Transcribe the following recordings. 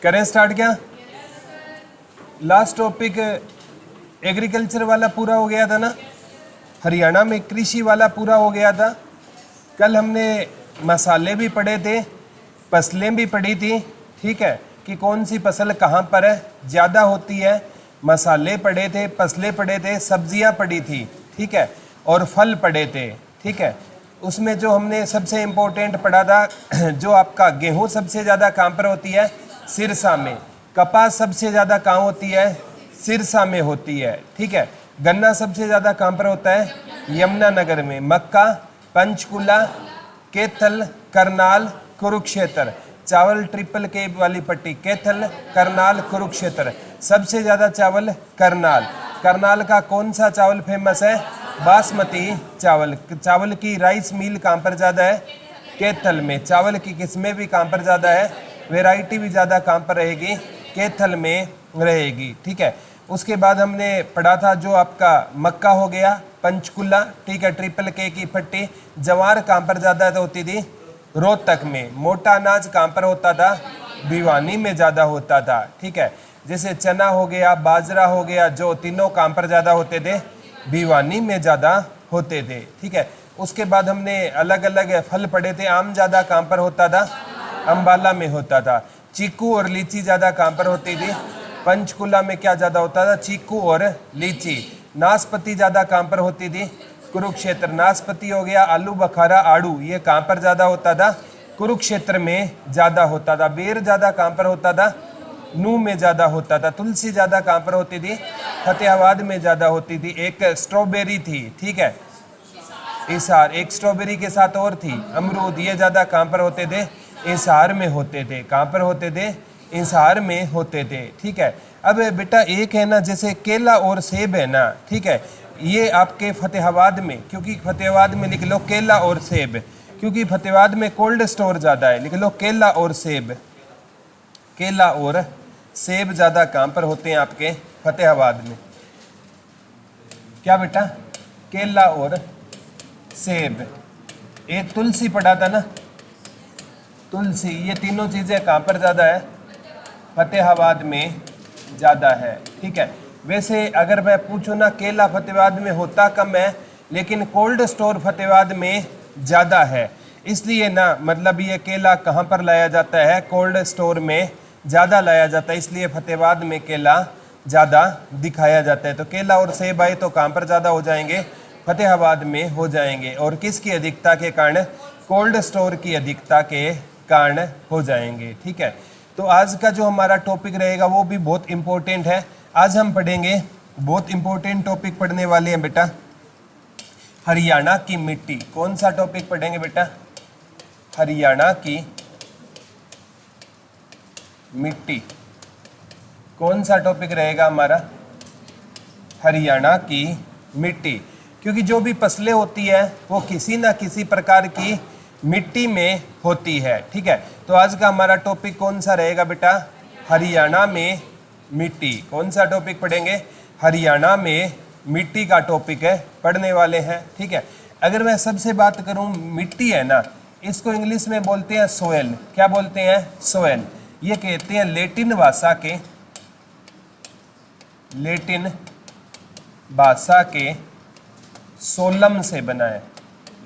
करें स्टार्ट क्या? Last topic agriculture वाला पूरा हो गया था ना, हरियाणा में कृषि वाला पूरा हो गया था। कल हमने मसाले भी पढ़े थे, फसलें भी पढ़ी थी, ठीक है, कि कौन सी फसल कहाँ पर ज़्यादा होती है। मसाले पढ़े थे, फसलें पढ़े थे, सब्जियाँ पढ़ी थी, ठीक है, और फल पढ़े थे, ठीक है। उसमें जो हमने सबसे इम्पोर्टेंट पढ़ा था, जो आपका गेहूँ सबसे ज़्यादा कहाँ पर होती है? सिरसा में। कपास सबसे ज़्यादा कहाँ होती है? सिरसा में होती है, ठीक है। गन्ना सबसे ज़्यादा कहाँ पर होता है? यमुनानगर में। मक्का पंचकुला, कैथल, करनाल, कुरुक्षेत्र। चावल ट्रिपल के वाली पट्टी, कैथल, करनाल, कुरुक्षेत्र। सबसे ज़्यादा चावल करनाल। करनाल का कौन सा चावल फेमस है? बासमती चावल। चावल की राइस मिल कहाँ पर ज़्यादा है? कैथल में। चावल की किस्में भी कहाँ पर ज़्यादा है? वैरायटी भी ज़्यादा कहाँ पर रहेगी? कैथल में रहेगी, ठीक है। उसके बाद हमने पढ़ा था जो आपका मक्का हो गया, पंचकुला, ठीक है, ट्रिपल के की पट्टी। जवार कहाँ पर ज़्यादा होती थी? रोहतक में। मोटा अनाज कहाँ पर होता था? भिवानी में ज़्यादा होता था, ठीक है। जैसे चना हो गया, बाजरा हो गया, जो तीनों कहाँ पर ज़्यादा होते थे? भिवानी में ज़्यादा होते थे, ठीक है। उसके बाद हमने अलग अलग फल पढ़े थे। आम ज़्यादा कहाँ पर होता था? अम्बाला में होता था। चीकू और लीची ज़्यादा कहाँ पर होती थी? पंचकुला में। क्या ज़्यादा होता था? चीकू और लीची। नाशपाती ज़्यादा कहाँ पर होती थी? कुरुक्षेत्र। नाशपाती हो गया, आलू बखारा, आड़ू, ये कहाँ पर ज़्यादा होता था? कुरुक्षेत्र में ज़्यादा होता था। बेर ज़्यादा कहाँ पर होता था? नूह में ज़्यादा होता था। तुलसी ज़्यादा कहाँ पर होती थी? फतेहाबाद में ज़्यादा होती थी। एक स्ट्रॉबेरी थी, ठीक है, हिसार। एक स्ट्रॉबेरी के साथ और थी अमरूद। ये ज़्यादा कहाँ पर होते थे? हिसार में होते थे। कहाँ पर होते थे? हिसार में होते थे, ठीक है। अब बेटा एक है ना, जैसे केला और सेब है ना, ठीक है, ये आपके फतेहाबाद में, क्योंकि फतेहाबाद में लिख लो केला और सेब, क्योंकि फतेहाबाद में कोल्ड स्टोर ज़्यादा है। लिख लो केला और सेब। केला और सेब ज़्यादा कहाँ पर होते हैं? आपके फतेहाबाद में। क्या बेटा? केला और सेब। एक तुलसी पढ़ा था ना, तुलसी। ये तीनों चीज़ें कहाँ पर ज़्यादा है? फतेहाबाद में ज़्यादा है, ठीक है। वैसे अगर मैं पूछूँ ना, केला फतेहाबाद में होता कम है, लेकिन कोल्ड स्टोर फतेहाबाद में ज़्यादा है। इसलिए ना, मतलब ये केला कहाँ पर लाया जाता है? कोल्ड स्टोर में ज़्यादा लाया जाता है, इसलिए फतेहाबाद में केला ज़्यादा दिखाया जाता है। तो केला और सेब आए तो कहाँ पर ज़्यादा हो जाएंगे? फतेहाबाद में हो जाएंगे। और किसकी अधिकता के कारण? कोल्ड स्टोर की अधिकता के कारण हो जाएंगे, ठीक है। तो आज का जो हमारा टॉपिक रहेगा वो भी बहुत इम्पोर्टेंट है। आज हम पढ़ेंगे, बहुत इम्पोर्टेंट टॉपिक पढ़ने वाले हैं बेटा, हरियाणा की मिट्टी। कौन सा टॉपिक पढ़ेंगे बेटा? हरियाणा की मिट्टी। कौन सा टॉपिक रहेगा हमारा? हरियाणा की मिट्टी। क्योंकि जो भी फसलें होती है वो किसी ना किसी प्रकार की मिट्टी में होती है, ठीक है। तो आज का हमारा टॉपिक कौन सा रहेगा बेटा? हरियाणा में मिट्टी। कौन सा टॉपिक पढ़ेंगे? हरियाणा में मिट्टी का टॉपिक है, पढ़ने वाले हैं, ठीक है। अगर मैं सबसे बात करूं, मिट्टी है ना, इसको इंग्लिश में बोलते हैं सोयल। क्या बोलते हैं? सोयल। ये कहते हैं लैटिन भाषा के, लैटिन भाषा के सोलम से बना है।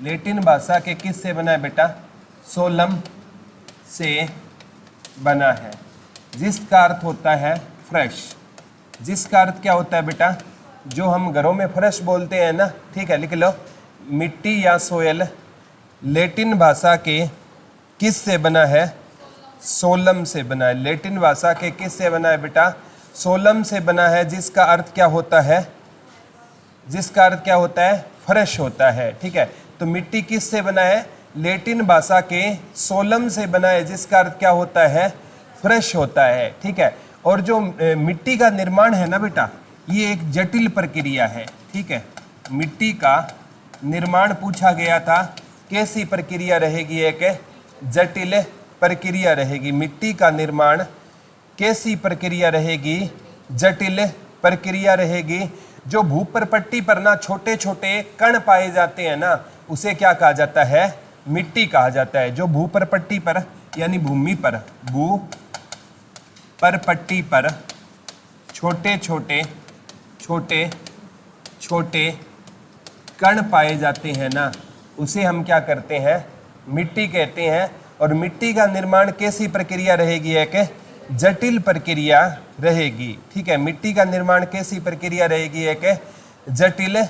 लैटिन भाषा के किस से बना है बेटा? सोलम से बना है, जिसका अर्थ होता है फ्रेश। जिसका अर्थ क्या होता है बेटा? जो हम घरों में फ्रेश बोलते हैं ना, ठीक है, लिख लो। मिट्टी या सोयल लैटिन भाषा के किस से बना है? सोलम से बना है। लैटिन भाषा के किस से बना है बेटा? सोलम से बना है, जिसका अर्थ क्या होता है? जिसका अर्थ क्या होता है? फ्रेश होता है, ठीक है। तो मिट्टी किस से बना है? लैटिन भाषा के सोलम से बना है, जिसका अर्थ क्या होता है? फ्रेश होता है, ठीक है। और जो मिट्टी का निर्माण है ना बेटा, ये एक जटिल प्रक्रिया है, ठीक है। मिट्टी का निर्माण पूछा गया था, कैसी प्रक्रिया रहेगी? एक जटिल प्रक्रिया रहेगी। मिट्टी का निर्माण कैसी प्रक्रिया रहेगी? जटिल प्रक्रिया रहेगी। जो भूपरपट्टी पर ना छोटे छोटे कण पाए जाते हैं ना, उसे क्या कहा जाता है? मिट्टी कहा जाता है। जो भूपरपट्टी पर यानी भूमि पर, भू पर पट्टी पर छोटे छोटे छोटे छोटे कण पाए जाते हैं ना, उसे हम क्या करते हैं, मिट्टी कहते हैं। और मिट्टी का निर्माण कैसी प्रक्रिया रहेगी, एक जटिल प्रक्रिया रहेगी। ठीक है, मिट्टी का निर्माण कैसी प्रक्रिया रहेगी, एक जटिल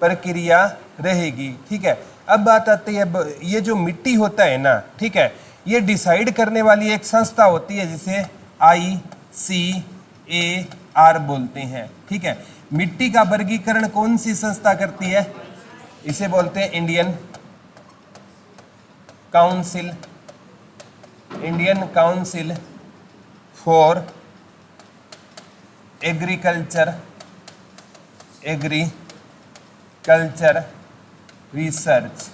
प्रक्रिया रहेगी। ठीक है, अब बात आती है, ये जो मिट्टी होता है ना, ठीक है, ये डिसाइड करने वाली एक संस्था होती है जिसे ICAR बोलते हैं। ठीक है, मिट्टी का वर्गीकरण कौन सी संस्था करती है, इसे बोलते हैं Indian council for agriculture research.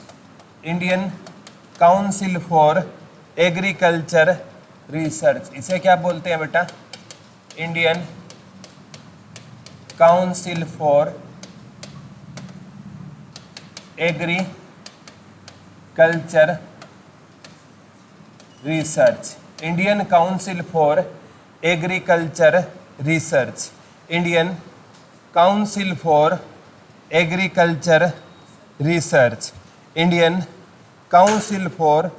Indian council for agriculture research, इसे क्या बोलते हैं बेटा, Indian council for agriculture research. Indian council for agriculture research, Indian council for agriculture research, Indian council for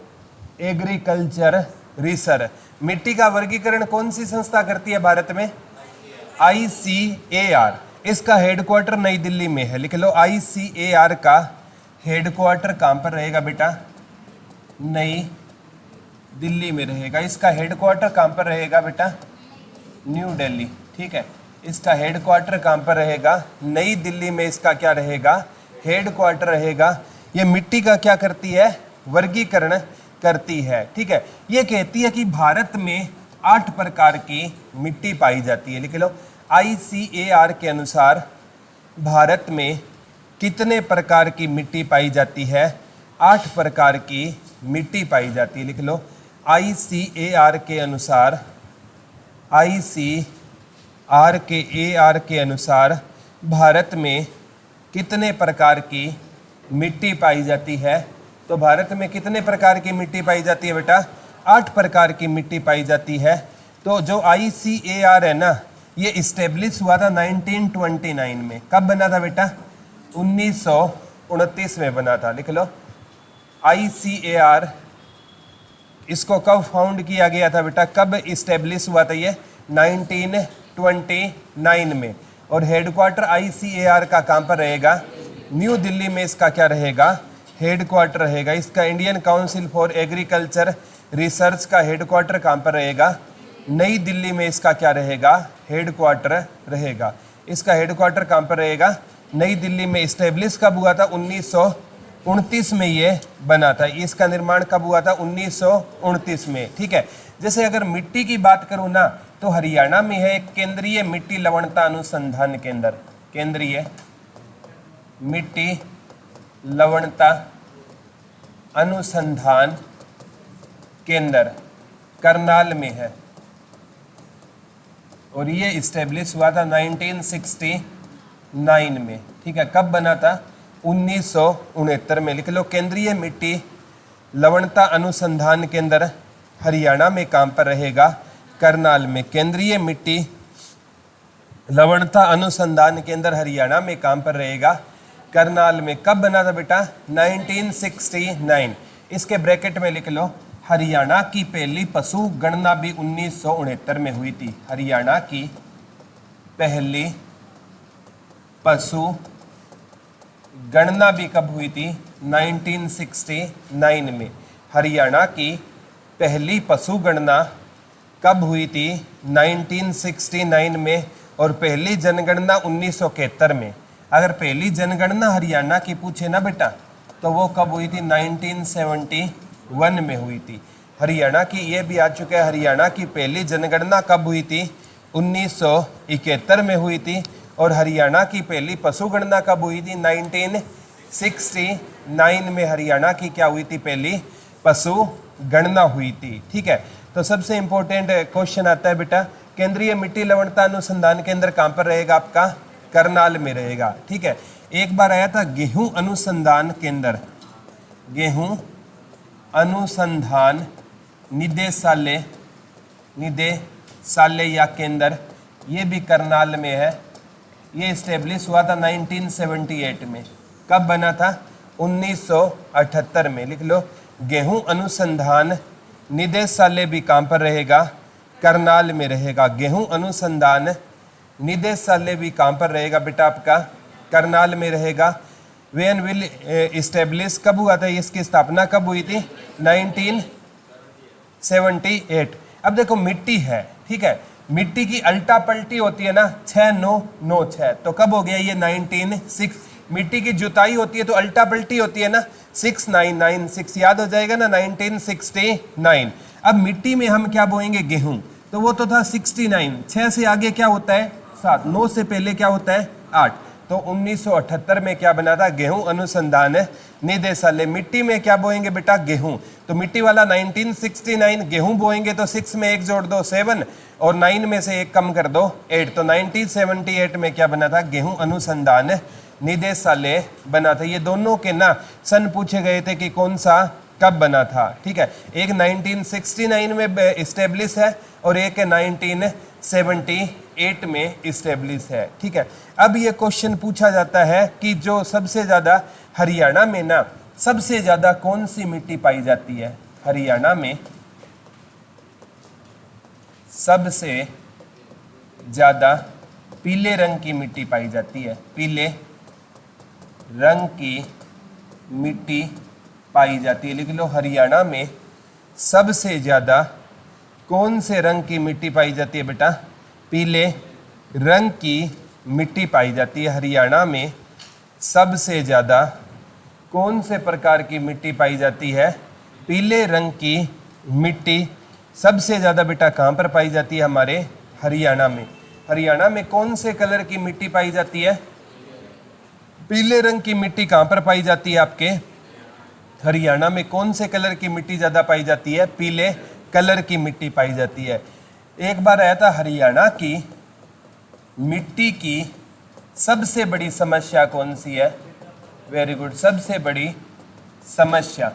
agriculture research. मिट्टी का वर्गीकरण कौन सी संस्था करती है भारत में, ICAR। इसका हेडक्वार्टर नई दिल्ली में है, लिख लो। ICAR का हेडक्वार्टर कहाँ पर रहेगा बेटा, नई दिल्ली में रहेगा। इसका हेडक्वार्टर कहाँ पर रहेगा बेटा, न्यू दिल्ली। ठीक है, इसका हेडक्वार्टर कहाँ पर रहेगा, नई दिल्ली में इसका क्या रहेगा, हेडक्वार्टर रहेगा। ये मिट्टी का क्या करती है, वर्गीकरण करती है। ठीक है, ये कहती है कि भारत में 8 प्रकार की मिट्टी पाई जाती है, लिख लो। ICAR के अनुसार भारत में कितने प्रकार की मिट्टी पाई जाती है, 8 प्रकार की मिट्टी पाई जाती है, लिख लो। ICAR के अनुसार, ICAR के अनुसार भारत में कितने प्रकार की मिट्टी पाई जाती है, तो भारत में कितने प्रकार की मिट्टी पाई जाती है बेटा, 8 प्रकार की मिट्टी पाई जाती है। तो जो ICAR है ना, ये इस्टेब्लिश हुआ था 1929 में। कब बना था बेटा, 1929 में बना था, लिख लो। ICAR इसको कब फाउंड किया गया था बेटा, कब इस्टेब्लिश हुआ था ये, 1929 में। और हेडक्वार्टर ICAR का कहाँ पर रहेगा, न्यू दिल्ली में इसका क्या रहेगा, हेडक्वार्टर रहेगा। इसका Indian council for agriculture research का हेडक्वार्टर कहाँ पर रहेगा, नई दिल्ली में इसका क्या रहेगा, हेडक्वार्टर रहेगा। इसका हेडक्वार्टर कहाँ पर रहेगा, नई दिल्ली में। इस्टेब्लिश कब हुआ था, 1929 में ये बना था। इसका निर्माण कब हुआ था, 1929 में। ठीक है, जैसे अगर मिट्टी की बात करूँ ना, तो हरियाणा में है एक केंद्रीय मिट्टी लवणता अनुसंधान केंद्र, केंद्रीय मिट्टी लवणता अनुसंधान केंद्र करनाल में है। और ये इस्टेब्लिश हुआ था 1969 में। ठीक है, कब बना था, 1969 में, लिख लो। केंद्रीय मिट्टी लवणता अनुसंधान केंद्र हरियाणा में कहाँ पर रहेगा, करनाल में। केंद्रीय मिट्टी लवणता अनुसंधान केंद्र हरियाणा में कहाँ पर रहेगा, करनाल में। कब बना था बेटा, 1969। इसके ब्रैकेट में लिख लो, हरियाणा की पहली पशु गणना भी 1969 में हुई थी। हरियाणा की पहली पशु गणना भी कब हुई थी, 1969 में। हरियाणा की पहली पशु गणना कब हुई थी, 1969 में। और पहली जनगणना 1971 में। अगर पहली जनगणना हरियाणा की पूछे ना बेटा, तो वो कब हुई थी, 1971 में हुई थी। हरियाणा की, ये भी आ चुका है, हरियाणा की पहली जनगणना कब हुई थी, 1971 में हुई थी। और हरियाणा की पहली पशु गणना कब हुई थी, 1969 में हरियाणा की क्या हुई थी, पहली पशु गणना हुई थी। ठीक है, तो सबसे इंपॉर्टेंट क्वेश्चन आता है बेटा, केंद्रीय मिट्टी लवणता अनुसंधान केंद्र कहाँ पर रहेगा आपका, करनाल में रहेगा। ठीक है, एक बार आया था गेहूं अनुसंधान केंद्र, गेहूं अनुसंधान निदेशालय साले या केंद्र, ये भी करनाल में है। ये इस्टेब्लिश हुआ था 1978 में। कब बना था? 1978 में। लिख लो, गेहूं अनुसंधान निदेशालय भी कहाँ पर रहेगा? करनाल में रहेगा। गेहूं अनुसंधान निदेशालय भी कहाँ पर रहेगा बेटा? आपका करनाल में रहेगा। वेन विल इस्टेब्लिश, कब हुआ था इसकी स्थापना? कब हुई थी? 1978। अब देखो मिट्टी है, ठीक है, मिट्टी की अल्टा पलटी होती है ना, 6996, तो कब हो गया ये? 1906। मिट्टी की जुताई होती है तो अल्टा पलटी होती है ना, 6996, याद हो जाएगा ना, 1969। अब मिट्टी में हम क्या बोएंगे? गेहूं, तो वो तो था 69। 6 से आगे क्या होता है? 7। 9 से पहले क्या होता है? 8। तो 1978 में क्या बना था? गेहूं अनुसंधान निदेशालय। मिट्टी में क्या बोएंगे बेटा? गेहूं। तो मिट्टी वाला 1969, गेहूं बोएंगे तो 6 में 1 जोड़ दो 7, और 9 में से 1 कम कर दो 8। तो 1978 में क्या बना था? गेहूं अनुसंधान निदेशालय बना था। ये दोनों के ना सन पूछे गए थे कि कौन सा कब बना था, ठीक है। एक 1969 में इस्टेब्लिश है और एक 1978 में इस्टेब्लिश है, ठीक है। अब ये क्वेश्चन पूछा जाता है कि जो सबसे ज़्यादा हरियाणा में ना सबसे ज़्यादा कौन सी मिट्टी पाई जाती है? हरियाणा में सबसे ज़्यादा पीले रंग की मिट्टी पाई जाती है। पीले रंग की मिट्टी पाई जाती है। लिख लो, हरियाणा में सबसे ज़्यादा कौन से रंग की मिट्टी पाई जाती है बेटा? पीले रंग की मिट्टी पाई जाती है। हरियाणा में सबसे ज़्यादा कौन से प्रकार की मिट्टी पाई जाती है? पीले रंग की मिट्टी सबसे ज़्यादा बेटा कहाँ पर पाई जाती है? हमारे हरियाणा में। हरियाणा में कौन से कलर की मिट्टी पाई जाती है? पीले रंग की मिट्टी कहाँ पर पाई जाती है आपके? हरियाणा में कौन से कलर की मिट्टी ज़्यादा पाई जाती है? पीले कलर की मिट्टी पाई जाती है। एक बार आया था, हरियाणा की मिट्टी की सबसे बड़ी समस्या कौन सी है? वेरी गुड, सबसे बड़ी समस्या,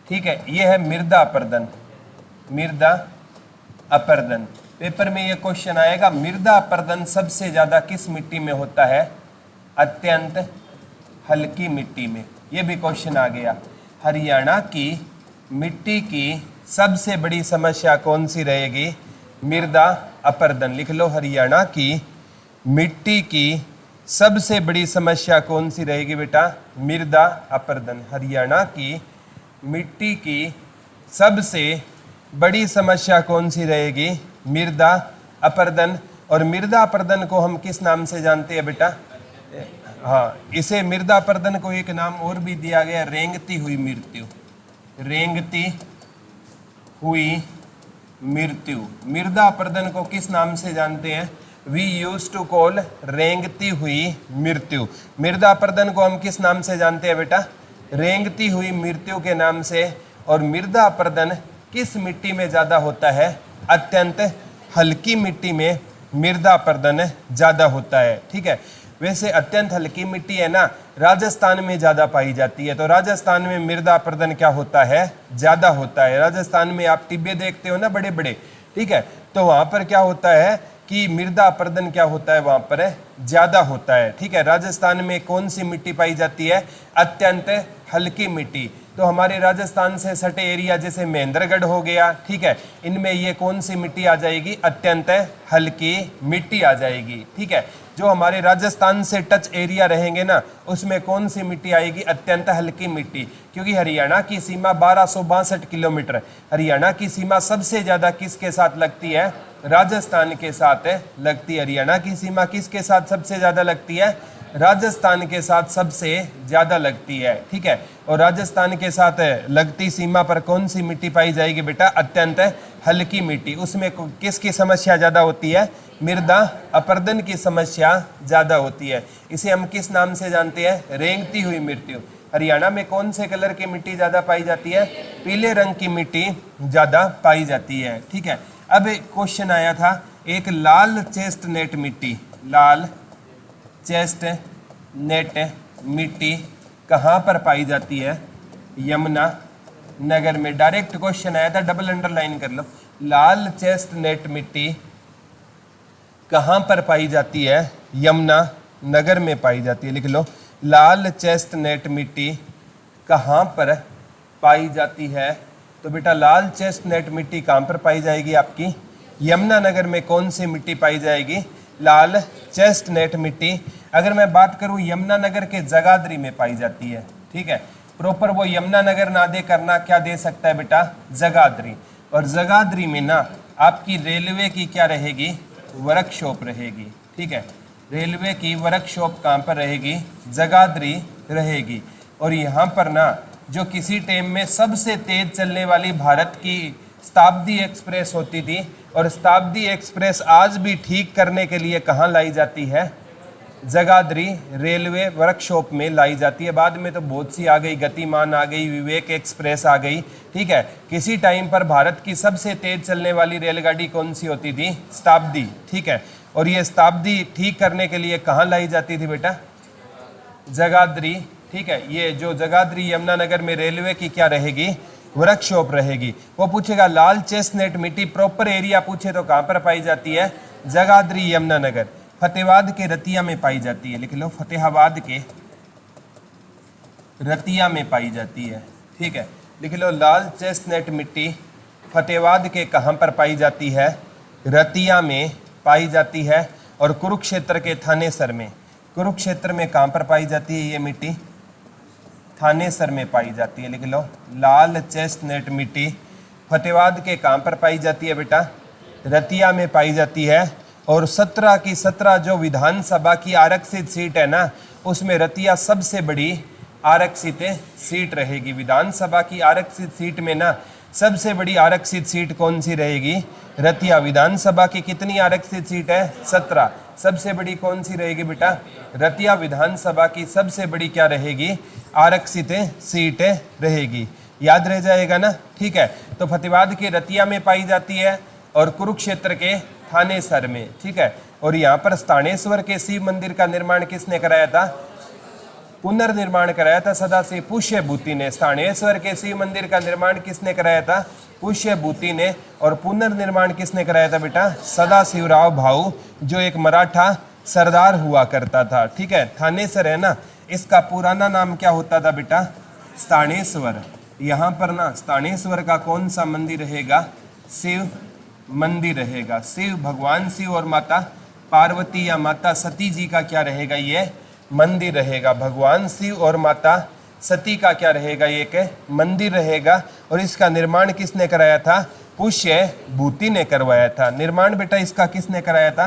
ठीक है, ये है मृदा अपरदन। मृदा अपरदन, पेपर में ये क्वेश्चन आएगा, मृदा अपरदन सबसे ज़्यादा किस मिट्टी में होता है? अत्यंत हल्की मिट्टी में। ये भी क्वेश्चन आ गया। हरियाणा की मिट्टी की सबसे बड़ी समस्या कौन सी रहेगी? मृदा अपरदन। लिख लो, हरियाणा की मिट्टी की सबसे बड़ी समस्या कौन सी रहेगी बेटा? मृदा अपरदन। हरियाणा की मिट्टी की सबसे बड़ी समस्या कौन सी रहेगी? मृदा अपरदन। और मृदा अपरदन को हम किस नाम से जानते हैं बेटा? हाँ, इसे मृदा अपरदन को एक नाम और भी दिया गया, रेंगती हुई मृत्यु। रेंगती हुई मृत्यु। मृदा अपरदन को किस नाम से जानते हैं? वी यूज टू कॉल रेंगती हुई मृत्यु। मृदा अपरदन को हम किस नाम से जानते हैं बेटा? रेंगती हुई मृत्यु के नाम से। और मृदा अपरदन किस मिट्टी में ज़्यादा होता है? अत्यंत हल्की मिट्टी में मृदा अपरदन ज़्यादा होता है, ठीक है। वैसे अत्यंत हल्की मिट्टी है ना, राजस्थान में ज़्यादा पाई जाती है, तो राजस्थान में मृदा अपरदन क्या होता है? ज़्यादा होता है। राजस्थान में आप टिब्बे देखते हो ना बड़े बड़े, ठीक है, तो वहाँ पर क्या होता है कि मृदा अपरदन क्या होता है? वहाँ पर ज़्यादा होता है, ठीक है। राजस्थान में कौन सी मिट्टी पाई जाती है? अत्यंत हल्की मिट्टी। तो हमारे राजस्थान से सटे एरिया जैसे महेंद्रगढ़ हो गया, ठीक है, इनमें ये कौन सी मिट्टी आ जाएगी? अत्यंत हल्की मिट्टी आ जाएगी, ठीक है। जो हमारे राजस्थान से टच एरिया रहेंगे ना, उसमें कौन सी मिट्टी आएगी? अत्यंत हल्की मिट्टी। क्योंकि हरियाणा की सीमा 1262 किलोमीटर। हरियाणा की सीमा सबसे ज़्यादा किसके साथ लगती है? राजस्थान के साथ लगती है। हरियाणा की सीमा किसके साथ सबसे ज़्यादा लगती है? राजस्थान के साथ सबसे ज़्यादा लगती है, ठीक है। और राजस्थान के साथ लगती सीमा पर कौन सी मिट्टी पाई जाएगी बेटा? अत्यंत हल्की मिट्टी। उसमें किसकी समस्या ज़्यादा होती है? मृदा अपरदन की समस्या ज़्यादा होती है। इसे हम किस नाम से जानते हैं? रेंगती हुई मृत्यु। हरियाणा में कौन से कलर की मिट्टी ज़्यादा पाई जाती है? पीले रंग की मिट्टी ज़्यादा पाई जाती है, ठीक है। अब क्वेश्चन आया था, एक लाल चेस्टनट मिट्टी, लाल चेस्टनट मिट्टी कहाँ पर पाई जाती है? यमुना नगर में। डायरेक्ट क्वेश्चन आया था, डबल अंडरलाइन कर लो। लाल चेस्टनट मिट्टी कहाँ पर पाई जाती है? यमुना नगर में पाई जाती है। लिख लो, लाल चेस्टनट मिट्टी कहाँ पर पाई जाती है? तो बेटा लाल चेस्टनट मिट्टी कहाँ पर पाई जाएगी आपकी? यमुना नगर में। कौन सी मिट्टी पाई जाएगी? लाल चेस्टनट मिट्टी। अगर मैं बात करूँ यमुना नगर के जगाधरी में पाई जाती है। ठीक है, प्रॉपर वो यमुना नगर ना दे करना, क्या दे सकता है बेटा? जगाधरी। और जगाधरी में ना आपकी रेलवे की क्या रहेगी? वर्कशॉप रहेगी। ठीक है, रेलवे की वर्कशॉप कहाँ पर रहेगी? जगाधरी रहेगी। और यहाँ पर ना जो किसी टाइम में सबसे तेज चलने वाली भारत की शताब्दी एक्सप्रेस होती थी, और शताब्दी एक्सप्रेस आज भी ठीक करने के लिए कहाँ लाई जाती है? जगाधरी रेलवे वर्कशॉप में लाई जाती है। बाद में तो बहुत सी आ गई, गतिमान आ गई, विवेक एक्सप्रेस आ गई। ठीक है, किसी टाइम पर भारत की सबसे तेज चलने वाली रेलगाड़ी कौन सी होती थी? शताब्दी। ठीक है, और ये शताब्दी ठीक करने के लिए कहाँ लाई जाती थी बेटा? जगाधरी। ठीक है, ये जो जगाधरी यमुना नगर में रेलवे की क्या रहेगी? वर्कशॉप रहेगी। वो पूछेगा लाल चेस्टनट मिट्टी प्रॉपर एरिया पूछे तो कहाँ पर पाई जाती है? जगाधरी यमुना नगर। फतेहाबाद के रतिया में पाई जाती है। लिख लो, फतेहाबाद के रतिया में पाई जाती है। ठीक है, लिख लो लाल चेस्टनट मिट्टी फतेहाबाद के कहाँ पर पाई जाती है? रतिया में पाई जाती है। और कुरुक्षेत्र के थानेसर में, कुरुक्षेत्र में कहाँ पर पाई जाती है ये मिट्टी? थानेसर में पाई जाती है। लिख लो, लाल चेस्टनट मिट्टी फतेहाबाद के कहाँ पर पाई जाती है बेटा? रतिया में पाई जाती है। और 17 की 17 जो विधानसभा की आरक्षित सीट है ना, उसमें रतिया सबसे बड़ी आरक्षित सीट रहेगी। विधानसभा की आरक्षित सीट में ना सबसे बड़ी आरक्षित सीट कौन सी रहेगी? रतिया। विधानसभा की कितनी आरक्षित सीट है? 17। सबसे बड़ी कौन सी रहेगी बेटा? रतिया विधानसभा की सबसे बड़ी क्या रहेगी? आरक्षित सीट रहेगी। याद रह जाएगा ना? ठीक है, तो फतेहाबाद के रतिया में पाई जाती है और कुरुक्षेत्र के थानेसर में। ठीक है, और यहाँ पर स्थानेश्वर के शिव मंदिर का निर्माण किसने कराया था? पुनर्निर्माण कराया था सदाशिव पुष्यभूति ने। स्थानेश्वर के शिव मंदिर का निर्माण किसने कराया था? पुष्यभूति ने। और पुनर्निर्माण किसने कराया था बेटा? सदाशिवराव भाऊ, जो एक मराठा सरदार हुआ करता था। ठीक है, थानेसर है ना, इसका पुराना नाम क्या होता था बेटा? स्थानेश्वर। यहाँ पर ना स्थानेश्वर का कौन सा मंदिर रहेगा? शिव मंदिर रहेगा। शिव, भगवान शिव और माता पार्वती या माता सती जी का क्या रहेगा? ये मंदिर रहेगा। भगवान शिव और माता सती का क्या रहेगा? ये एक मंदिर रहेगा। और इसका निर्माण किसने कराया था? पुष्यभूति ने करवाया था। निर्माण बेटा इसका किसने कराया था?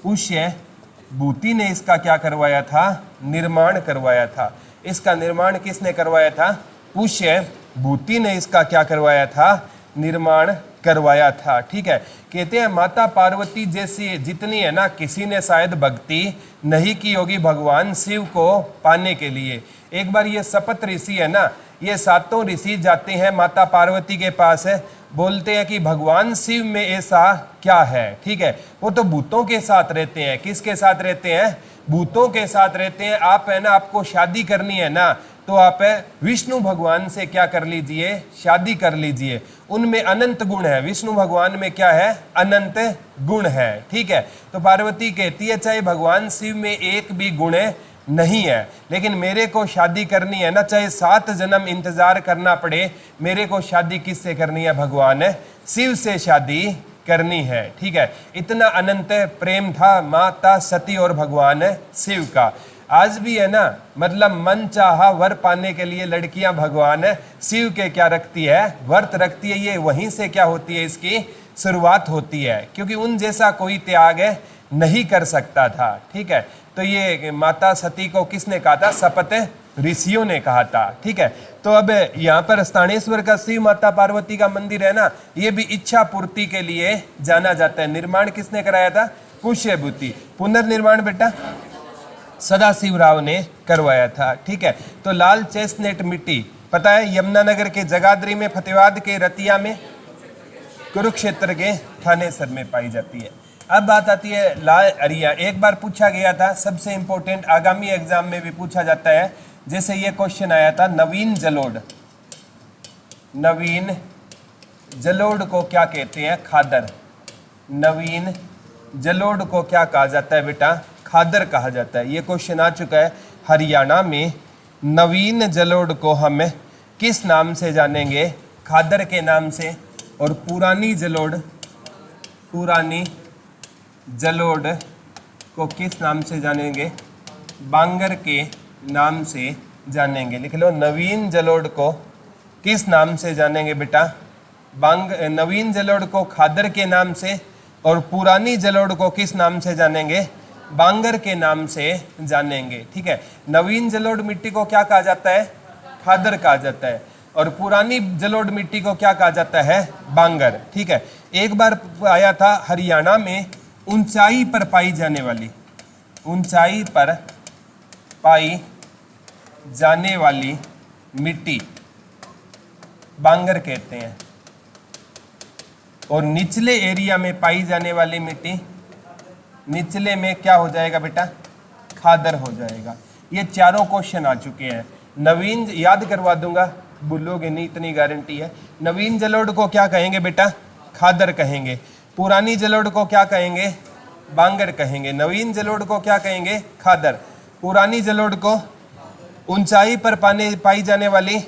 पुष्यभूति ने इसका क्या करवाया था? निर्माण करवाया था। इसका निर्माण किसने करवाया था? पुष्यभूति ने इसका क्या करवाया था? निर्माण करवाया था। ठीक है, कहते हैं माता पार्वती जैसी जितनी है ना, किसी ने शायद भक्ति नहीं की होगी भगवान शिव को पाने के लिए। एक बार ये सपत ऋषि है ना, ये सातों ऋषि जाते हैं माता पार्वती के पास है, बोलते हैं कि भगवान शिव में ऐसा क्या है। ठीक है, वो तो भूतों के साथ रहते हैं। किसके साथ रहते हैं? भूतों के साथ रहते हैं। आप है ना, आपको शादी करनी है ना, तो आप विष्णु भगवान से क्या कर लीजिए? शादी कर लीजिए। उनमें अनंत गुण है। विष्णु भगवान में क्या है? अनंत गुण है। ठीक है, तो पार्वती कहती है चाहे भगवान शिव में एक भी गुण नहीं है, लेकिन मेरे को शादी करनी है ना, चाहे 7 जन्म इंतजार करना पड़े, मेरे को शादी किससे करनी है? भगवान शिव से शादी करनी है। ठीक है, इतना अनंत प्रेम था माता सती और भगवान शिव का। आज भी है ना, मतलब मन चाहा वर पाने के लिए लड़कियां भगवान शिव के क्या रखती है? व्रत रखती है। ये वहीं से क्या होती है? इसकी शुरुआत होती है, क्योंकि उन जैसा कोई त्याग नहीं कर सकता था। ठीक है, तो ये माता सती को किसने कहा था? सपत ऋषियों ने कहा था। ठीक है, तो अब यहाँ पर स्थानेश्वर का शिव माता पार्वती का मंदिर है ना, ये भी इच्छा पूर्ति के लिए जाना जाता है। निर्माण किसने कराया था? पुष्यभूति। पुनर्निर्माण बेटा सदाशिवराव ने करवाया था। ठीक है, तो लाल चेस्टनट मिट्टी पता है यमुना नगर के जगाधरी में, फतेहाबाद के रतिया में, कुरुक्षेत्र के थानेसर में पाई जाती है। अब बात आती है लाल अरिया। एक बार पूछा गया था, सबसे इंपॉर्टेंट, आगामी एग्जाम में भी पूछा जाता है। जैसे ये क्वेश्चन आया था, नवीन जलोढ़, नवीन जलोढ़ को क्या कहते हैं? खादर। नवीन जलोढ़ को क्या कहा जाता है बेटा? खादर कहा जाता है। ये क्वेश्चन आ चुका है। हरियाणा में नवीन जलोढ़ को हम किस नाम से जानेंगे? खादर के नाम से। और पुरानी जलोढ़ को किस नाम से जानेंगे? बांगर के नाम से जानेंगे। लिख लो, नवीन जलोढ़ को किस नाम से जानेंगे बेटा? नवीन जलोढ़ को खादर के नाम से, और पुरानी जलोढ़ को किस नाम से जानेंगे? बांगर के नाम से जानेंगे। ठीक है, नवीन जलोढ़ मिट्टी को क्या कहा जाता है? खादर कहा जाता है। और पुरानी जलोढ़ मिट्टी को क्या कहा जाता है? बांगर। ठीक है, एक बार आया था हरियाणा में ऊंचाई पर पाई जाने वाली मिट्टी बांगर कहते हैं, और निचले एरिया में पाई जाने वाली मिट्टी, निचले में क्या हो जाएगा बेटा? खादर हो जाएगा। ये चारों क्वेश्चन आ चुके हैं। नवीन, याद करवा दूंगा, भूलोगे नहीं, इतनी गारंटी है। नवीन जलोढ़ को क्या कहेंगे बेटा? खादर कहेंगे। पुरानी जलोढ़ को क्या कहेंगे? बांगर कहेंगे। नवीन जलोढ़ को क्या कहेंगे? खादर। पुरानी जलोढ़ को ऊंचाई पर पाई जाने वाली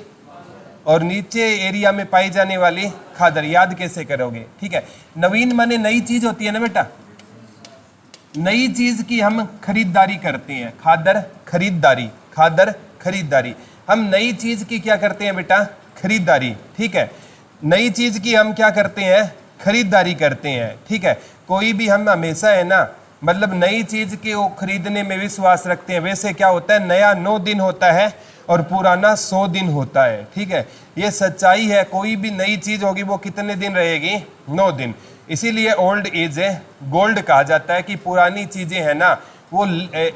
और नीचे एरिया में पाई जाने वाली खादर। याद कैसे करोगे? ठीक है, नवीन माने नई चीज होती है ना बेटा, नई चीज की हम खरीदारी करते हैं। खादर खरीदारी। हम नई चीज की क्या करते हैं बेटा? खरीदारी। ठीक है, नई चीज की हम क्या करते हैं? खरीदारी करते हैं। ठीक है, कोई भी हम हमेशा है ना, मतलब नई चीज के वो खरीदने में विश्वास रखते हैं। वैसे क्या होता है, नया 9 दिन होता है और पुराना 100 दिन होता है। ठीक है, ये सच्चाई है। कोई भी नई चीज होगी वो कितने दिन रहेगी? 9 दिन। इसीलिए ओल्ड इज गोल्ड कहा जाता है कि पुरानी चीजें है ना वो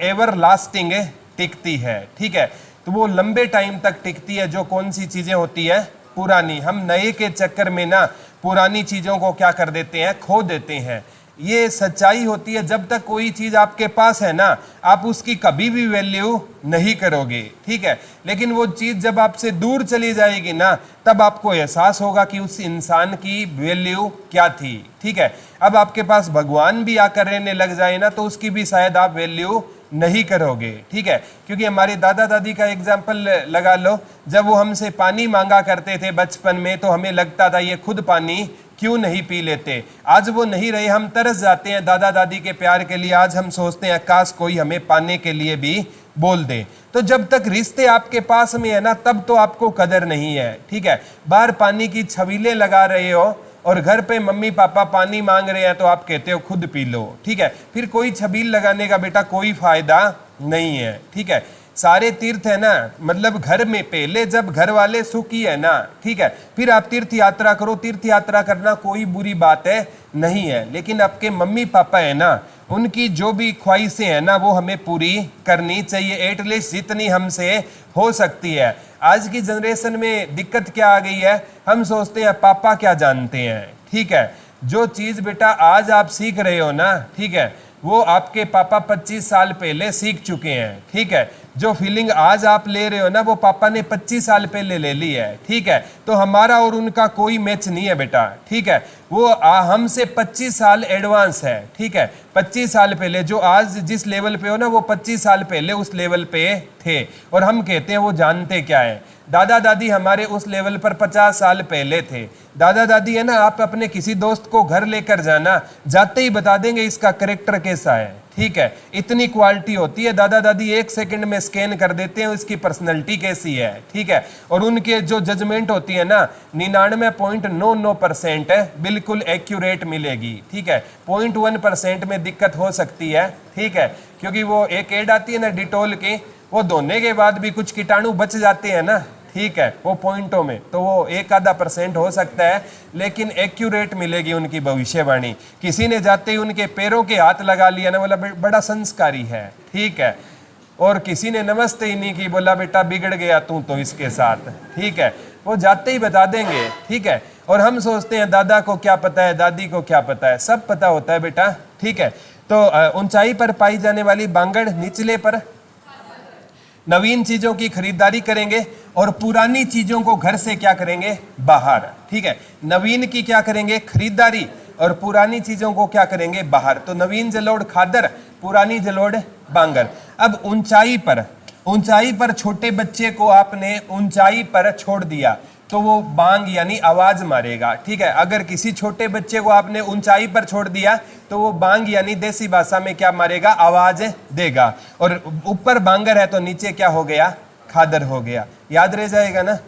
एवर लास्टिंग टिकती है। ठीक है, तो वो लंबे टाइम तक टिकती है। जो कौन सी चीजें होती है? पुरानी। हम नए के चक्कर में ना पुरानी चीजों को क्या कर देते हैं? खो देते हैं। ये सच्चाई होती है। जब तक कोई चीज आपके पास है ना, आप उसकी कभी भी वैल्यू नहीं करोगे। ठीक है, लेकिन वो चीज जब आपसे दूर चली जाएगी ना, तब आपको एहसास होगा कि उस इंसान की वैल्यू क्या थी। ठीक है, अब आपके पास भगवान भी आकर रहने लग जाए ना, तो उसकी भी शायद आप वैल्यू नहीं करोगे। ठीक है, क्योंकि हमारे दादा दादी का एग्जाम्पल लगा लो। जब वो हमसे पानी मांगा करते थे बचपन में, तो हमें लगता था ये खुद पानी क्यों नहीं पी लेते। आज वो नहीं रहे, हम तरस जाते हैं दादा दादी के प्यार के लिए। आज हम सोचते हैं काश कोई हमें पाने के लिए भी बोल दे। तो जब तक रिश्ते आपके पास में है ना, तब तो आपको कदर नहीं है। ठीक है, बाहर पानी की छबीलें लगा रहे हो और घर पे मम्मी पापा पानी मांग रहे हैं तो आप कहते हो खुद पी लो। ठीक है, फिर कोई छबील लगाने का बेटा कोई फायदा नहीं है। ठीक है, सारे तीर्थ है ना, मतलब घर में पहले जब घर वाले सुखी है ना, ठीक है, फिर आप तीर्थ यात्रा करो। तीर्थ यात्रा करना कोई बुरी बात है नहीं है, लेकिन आपके मम्मी पापा है ना, उनकी जो भी ख्वाहिशें हैं ना, वो हमें पूरी करनी चाहिए, एटलीस्ट जितनी हमसे हो सकती है। आज की जनरेशन में दिक्कत क्या आ गई है, हम सोचते हैं पापा क्या जानते हैं। ठीक है, जो चीज बेटा आज आप सीख रहे हो ना, ठीक है, वो आपके पापा 25 साल पहले सीख चुके हैं। ठीक है, जो फीलिंग आज आप ले रहे हो ना, वो पापा ने 25 साल पहले ले ली है। ठीक है, तो हमारा और उनका कोई मैच नहीं है बेटा। ठीक है, वो हमसे 25 साल एडवांस है। ठीक है, 25 साल पहले जो आज जिस लेवल पे हो ना, वो 25 साल पहले उस लेवल पे थे, और हम कहते हैं वो जानते क्या है। दादा दादी हमारे उस लेवल पर 50 साल पहले थे। दादा दादी है ना, आप अपने किसी दोस्त को घर लेकर जाना, जाते ही बता देंगे इसका करेक्टर कैसा है। ठीक है, इतनी क्वालिटी होती है। दादा दादी 1 सेकंड में स्कैन कर देते हैं इसकी पर्सनैलिटी कैसी है। ठीक है, और उनके जो जजमेंट होती है ना, 99.99% बिल्कुल एक्यूरेट मिलेगी। ठीक है, 0.1% में दिक्कत हो सकती है। ठीक है, क्योंकि वो एक एड आती है ना डिटोल की, वो धोने के बाद भी कुछ कीटाणु बच जाते हैं ना। ठीक है, वो पॉइंटों में तो वो 1-आधा% हो सकता है, लेकिन एक्यूरेट मिलेगी उनकी भविष्यवाणी। किसी ने जाते ही उनके पैरों के हाथ लगा लिया ना, बोला बड़ा संस्कारी है। ठीक है, और किसी ने नमस्ते ही नहीं की, बोला बेटा बिगड़ गया तू तो इसके साथ। ठीक है, वो जाते ही बता देंगे। ठीक है, और हम सोचते हैं दादा को क्या पता है, दादी को क्या पता है, सब पता होता है बेटा। ठीक है, तो ऊंचाई पर पाई जाने वाली बांगड़, निचले पर नवीन चीजों की खरीदारी करेंगे, और पुरानी चीजों को घर से क्या करेंगे, बाहर। ठीक है, नवीन की क्या करेंगे, खरीदारी, और पुरानी चीजों को क्या करेंगे, बाहर। तो नवीन जलोढ़ खादर, पुरानी जलोढ़ बांगर। अब ऊंचाई पर छोटे बच्चे को आपने ऊंचाई पर छोड़ दिया तो वो बांग यानी आवाज मारेगा। ठीक है, अगर किसी छोटे बच्चे को आपने ऊंचाई पर छोड़ दिया तो वो बांग यानी देसी भाषा में क्या मारेगा, आवाज देगा। और ऊपर बांगर है तो नीचे क्या हो गया, खादर हो गया। याद रह जाएगा ना,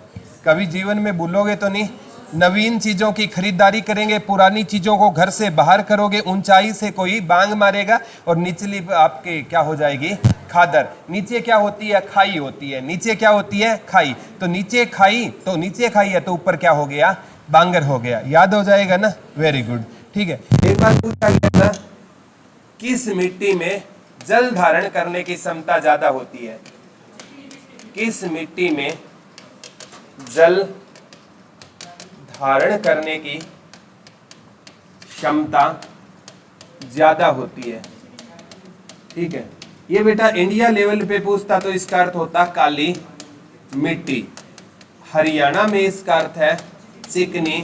कभी जीवन में भूलोगे तो नहीं। नवीन चीजों की खरीदारी करेंगे, पुरानी चीजों को घर से बाहर करोगे, ऊंचाई से कोई बांग मारेगा और निचली आपके क्या हो जाएगी, खादर। नीचे क्या होती है, खाई होती है। नीचे क्या होती है, खाई। तो नीचे खाई है तो ऊपर क्या हो गया, बांगर हो गया। याद हो जाएगा ना, वेरी गुड। ठीक है, एक बार पूछा गया था, किस मिट्टी में जल धारण करने की क्षमता ज्यादा होती है। किस मिट्टी में जल धारण करने की क्षमता ज्यादा होती है। ठीक है, ये बेटा इंडिया लेवल पे पूछता तो इसका अर्थ होता काली मिट्टी। हरियाणा में इसका अर्थ है चिकनी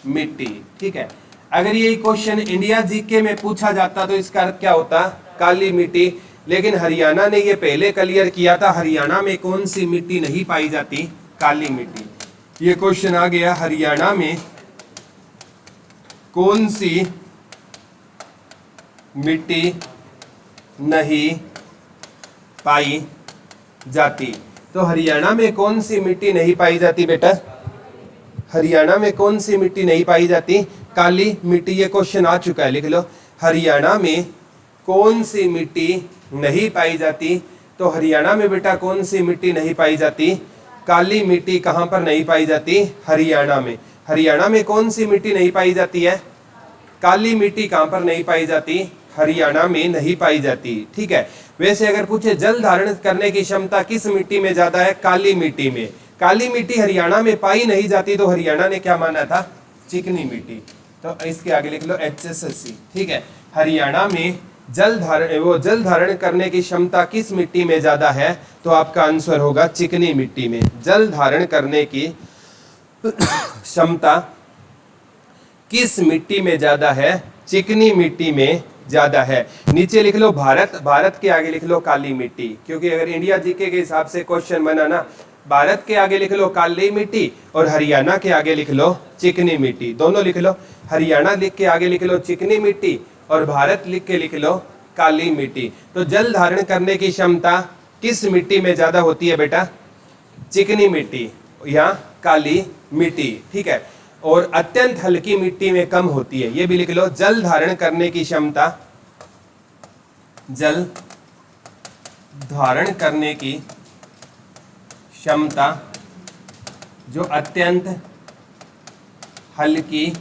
मिट्टी। ठीक है, अगर ये क्वेश्चन इंडिया जीके में पूछा जाता तो इसका अर्थ क्या होता, काली मिट्टी। लेकिन हरियाणा ने ये पहले क्लियर किया था, हरियाणा में कौन सी मिट्टी नहीं पाई जाती, काली मिट्टी। ये क्वेश्चन आ गया, हरियाणा में कौन सी मिट्टी नहीं पाई जाती। तो हरियाणा में कौन सी मिट्टी नहीं पाई जाती बेटा, हरियाणा में कौन सी मिट्टी नहीं पाई जाती, काली मिट्टी। ये क्वेश्चन आ चुका है, लिख लो। हरियाणा में कौन सी मिट्टी नहीं पाई जाती। तो हरियाणा में बेटा कौन सी मिट्टी नहीं पाई जाती, काली मिट्टी। कहां पर नहीं पाई जाती, हरियाणा में। हरियाणा में कौन सी मिट्टी नहीं पाई जाती है, काली मिट्टी। कहां पर नहीं पाई जाती, हरियाणा में नहीं पाई जाती। ठीक है, वैसे अगर पूछे जल धारण करने की क्षमता किस मिट्टी में ज्यादा है, काली मिट्टी में। काली मिट्टी हरियाणा में पाई नहीं जाती तो हरियाणा ने क्या माना था, चिकनी मिट्टी। तो इसके आगे लिख लो HSC। ठीक है, हरियाणा में जल धारण करने की क्षमता किस मिट्टी में ज्यादा है, तो आपका आंसर होगा चिकनी मिट्टी में। जल धारण करने की क्षमता किस मिट्टी में ज्यादा है, चिकनी मिट्टी में ज्यादा है। नीचे लिख लो भारत, भारत के आगे लिख लो काली मिट्टी, क्योंकि अगर इंडिया जीके के हिसाब से क्वेश्चन बना ना, भारत के आगे लिख लो काली मिट्टी और हरियाणा के आगे लिख लो चिकनी मिट्टी। दोनों लिख लो, हरियाणा लिख के आगे लिख लो चिकनी मिट्टी और भारत लिख के लिख लो काली मिट्टी। तो जल धारण करने की क्षमता किस मिट्टी में ज्यादा होती है बेटा, चिकनी मिट्टी या काली मिट्टी। ठीक है, और अत्यंत हल्की मिट्टी में कम होती है। ये भी लिख लो, जल धारण करने की क्षमता, जल धारण करने की क्षमता जो अत्यंत हल्की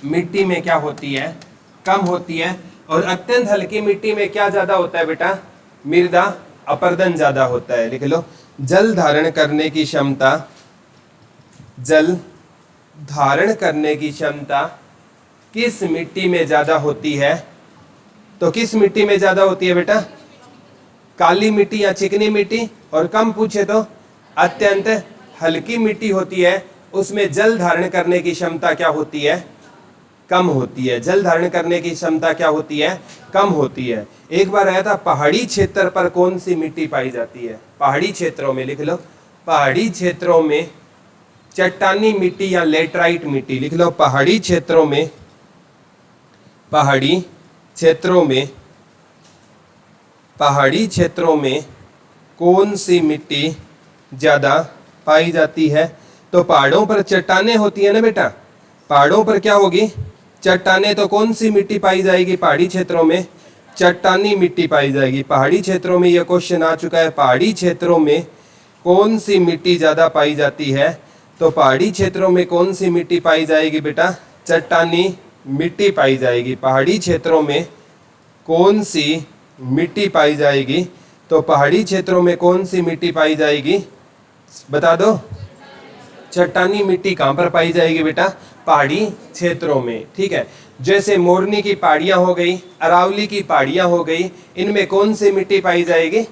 मिट्टी में क्या होती है, कम होती है। और अत्यंत हल्की मिट्टी में क्या ज्यादा होता है बेटा, मृदा अपरदन ज्यादा होता है। लिख लो, जल धारण करने की क्षमता, जल धारण करने की क्षमता किस मिट्टी में ज्यादा होती है। तो किस मिट्टी में ज्यादा होती है बेटा, काली मिट्टी या चिकनी मिट्टी। और कम पूछे तो अत्यंत हल्की मिट्टी होती है, उसमें जल धारण करने की क्षमता क्या होती है, कम होती है। जल धारण करने की क्षमता क्या होती है, कम होती है। एक बार आया था, पहाड़ी क्षेत्र पर कौन सी मिट्टी पाई जाती है। पहाड़ी क्षेत्रों में लिख लो, पहाड़ी क्षेत्रों में चट्टानी मिट्टी या लेटराइट मिट्टी। लिख लो, पहाड़ी क्षेत्रों में, पहाड़ी क्षेत्रों में, पहाड़ी क्षेत्रों में कौन सी मिट्टी ज्यादा पाई जाती है। तो पहाड़ों पर चट्टाने होती है ना बेटा, पहाड़ों पर क्या होगी, चट्टाने। तो कौन सी मिट्टी पाई जाएगी, पहाड़ी क्षेत्रों में चट्टानी मिट्टी पाई जाएगी। पहाड़ी क्षेत्रों में यह क्वेश्चन आ चुका है, पहाड़ी क्षेत्रों में कौन सी मिट्टी ज्यादा पाई जाती है। तो पहाड़ी क्षेत्रों में कौन सी मिट्टी पाई जाएगी बेटा, चट्टानी मिट्टी पाई जाएगी। पहाड़ी क्षेत्रों में कौन सी मिट्टी पाई जाएगी। तो पहाड़ी क्षेत्रों में कौन सी मिट्टी पाई जाएगी, बता दो। चट्टानी मिट्टी कहां पर पाई जाएगी बेटा, पहाड़ी क्षेत्रों में। ठीक है, जैसे मोरनी की पहाड़ियां हो गई, अरावली की पहाड़ियां हो गई, इनमें कौन सी मिट्टी पाई जाएगी,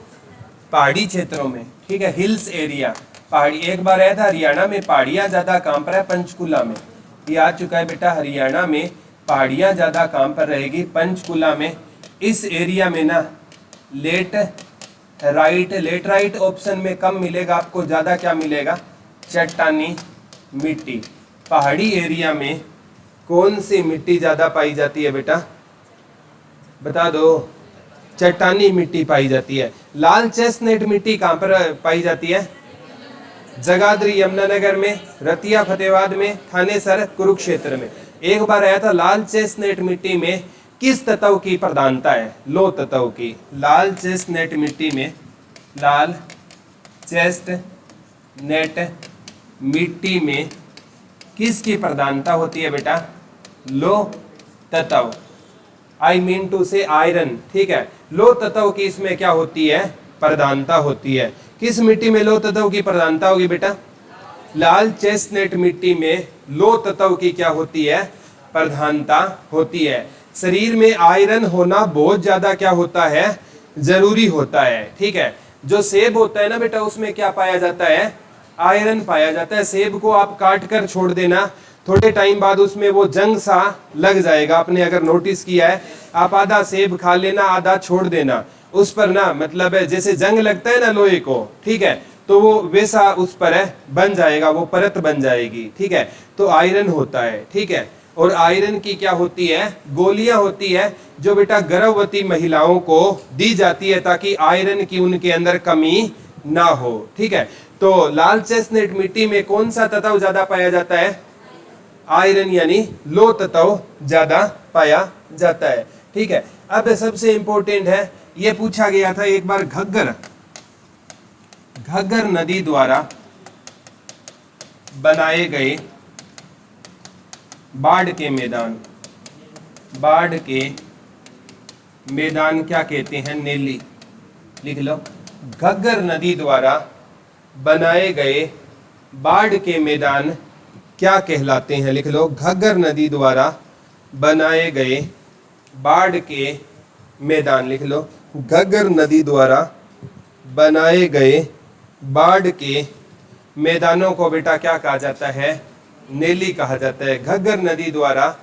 पहाड़ी क्षेत्रों में। ठीक है, हिल्स एरिया, पहाड़ी, एक बार आया था हरियाणा में पहाड़ियाँ ज़्यादा कहाँ पर है? पंचकुला में। ये आ चुका है बेटा, हरियाणा में पहाड़ियाँ ज़्यादा कहाँ पर रहेगी? पंचकुला में। इस एरिया में ना लेट राइट ऑप्शन में कम मिलेगा आपको, ज़्यादा क्या मिलेगा? चट्टानी मिट्टी। पहाड़ी एरिया में कौन सी मिट्टी ज़्यादा पाई जाती है बेटा? बता दो। चट्टानी मिट्टी पाई जाती है। लाल चेस्टनट मिट्टी कहाँ पर पाई जाती है? जगाधरी यमुनानगर में, रतिया फतेहाबाद में, थानेसर कुरुक्षेत्र में। एक बार आया था, लाल चेस्टनट मिट्टी में किस तत्व की प्रधानता है? लो तत्व की। लाल चेस्टनट मिट्टी में, लाल चेस्टनट मिट्टी में किसकी प्रधानता होती है बेटा? लो तत्व। आई मीन टू से आयरन। ठीक है, लो तत्व की इसमें क्या होती है? प्रधानता होती है। किस मिट्टी में लो तत्व की प्रधानता होगी बेटा? लाल चेस्टनट मिट्टी में लो तत्व की क्या होती है? प्रधानता होती है। शरीर में आयरन होना बहुत ज्यादा क्या होता है? जरूरी होता है। ठीक है, जो सेब होता है ना बेटा, उसमें क्या पाया जाता है? आयरन पाया जाता है। सेब को आप काट कर छोड़ देना, थोड़े टाइम बाद उसमें वो जंग सा लग जाएगा। आपने अगर नोटिस किया है, आप आधा सेब खा लेना, आधा छोड़ देना, उस पर ना मतलब है जैसे जंग लगता है ना लोहे को, ठीक है, तो वो वैसा उस पर है बन जाएगा, वो परत बन जाएगी। ठीक है, तो आयरन होता है। ठीक है, और आयरन की क्या होती है? गोलियां होती है, जो बेटा गर्भवती महिलाओं को दी जाती है ताकि आयरन की उनके अंदर कमी ना हो। ठीक है, तो लाल चेस्टनट मिट्टी में कौन सा तत्व ज्यादा पाया जाता है? आयरन यानी लो तत्व ज्यादा पाया जाता है। ठीक है, अब सबसे इंपॉर्टेंट है, ये पूछा गया था एक बार, घग्गर नदी द्वारा बनाए गए बाढ़ के मैदान क्या कहते हैं? नेली। लिख लो, घग्गर नदी द्वारा बनाए गए बाढ़ के मैदान क्या कहलाते हैं? लिख लो, घग्गर नदी द्वारा बनाए गए बाढ़ के मैदान। लिख लो, घग्गर नदी द्वारा बनाए गए बाढ़ के मैदानों को बेटा क्या कहा जाता है? नेली कहा जाता है। घग्गर नदी द्वारा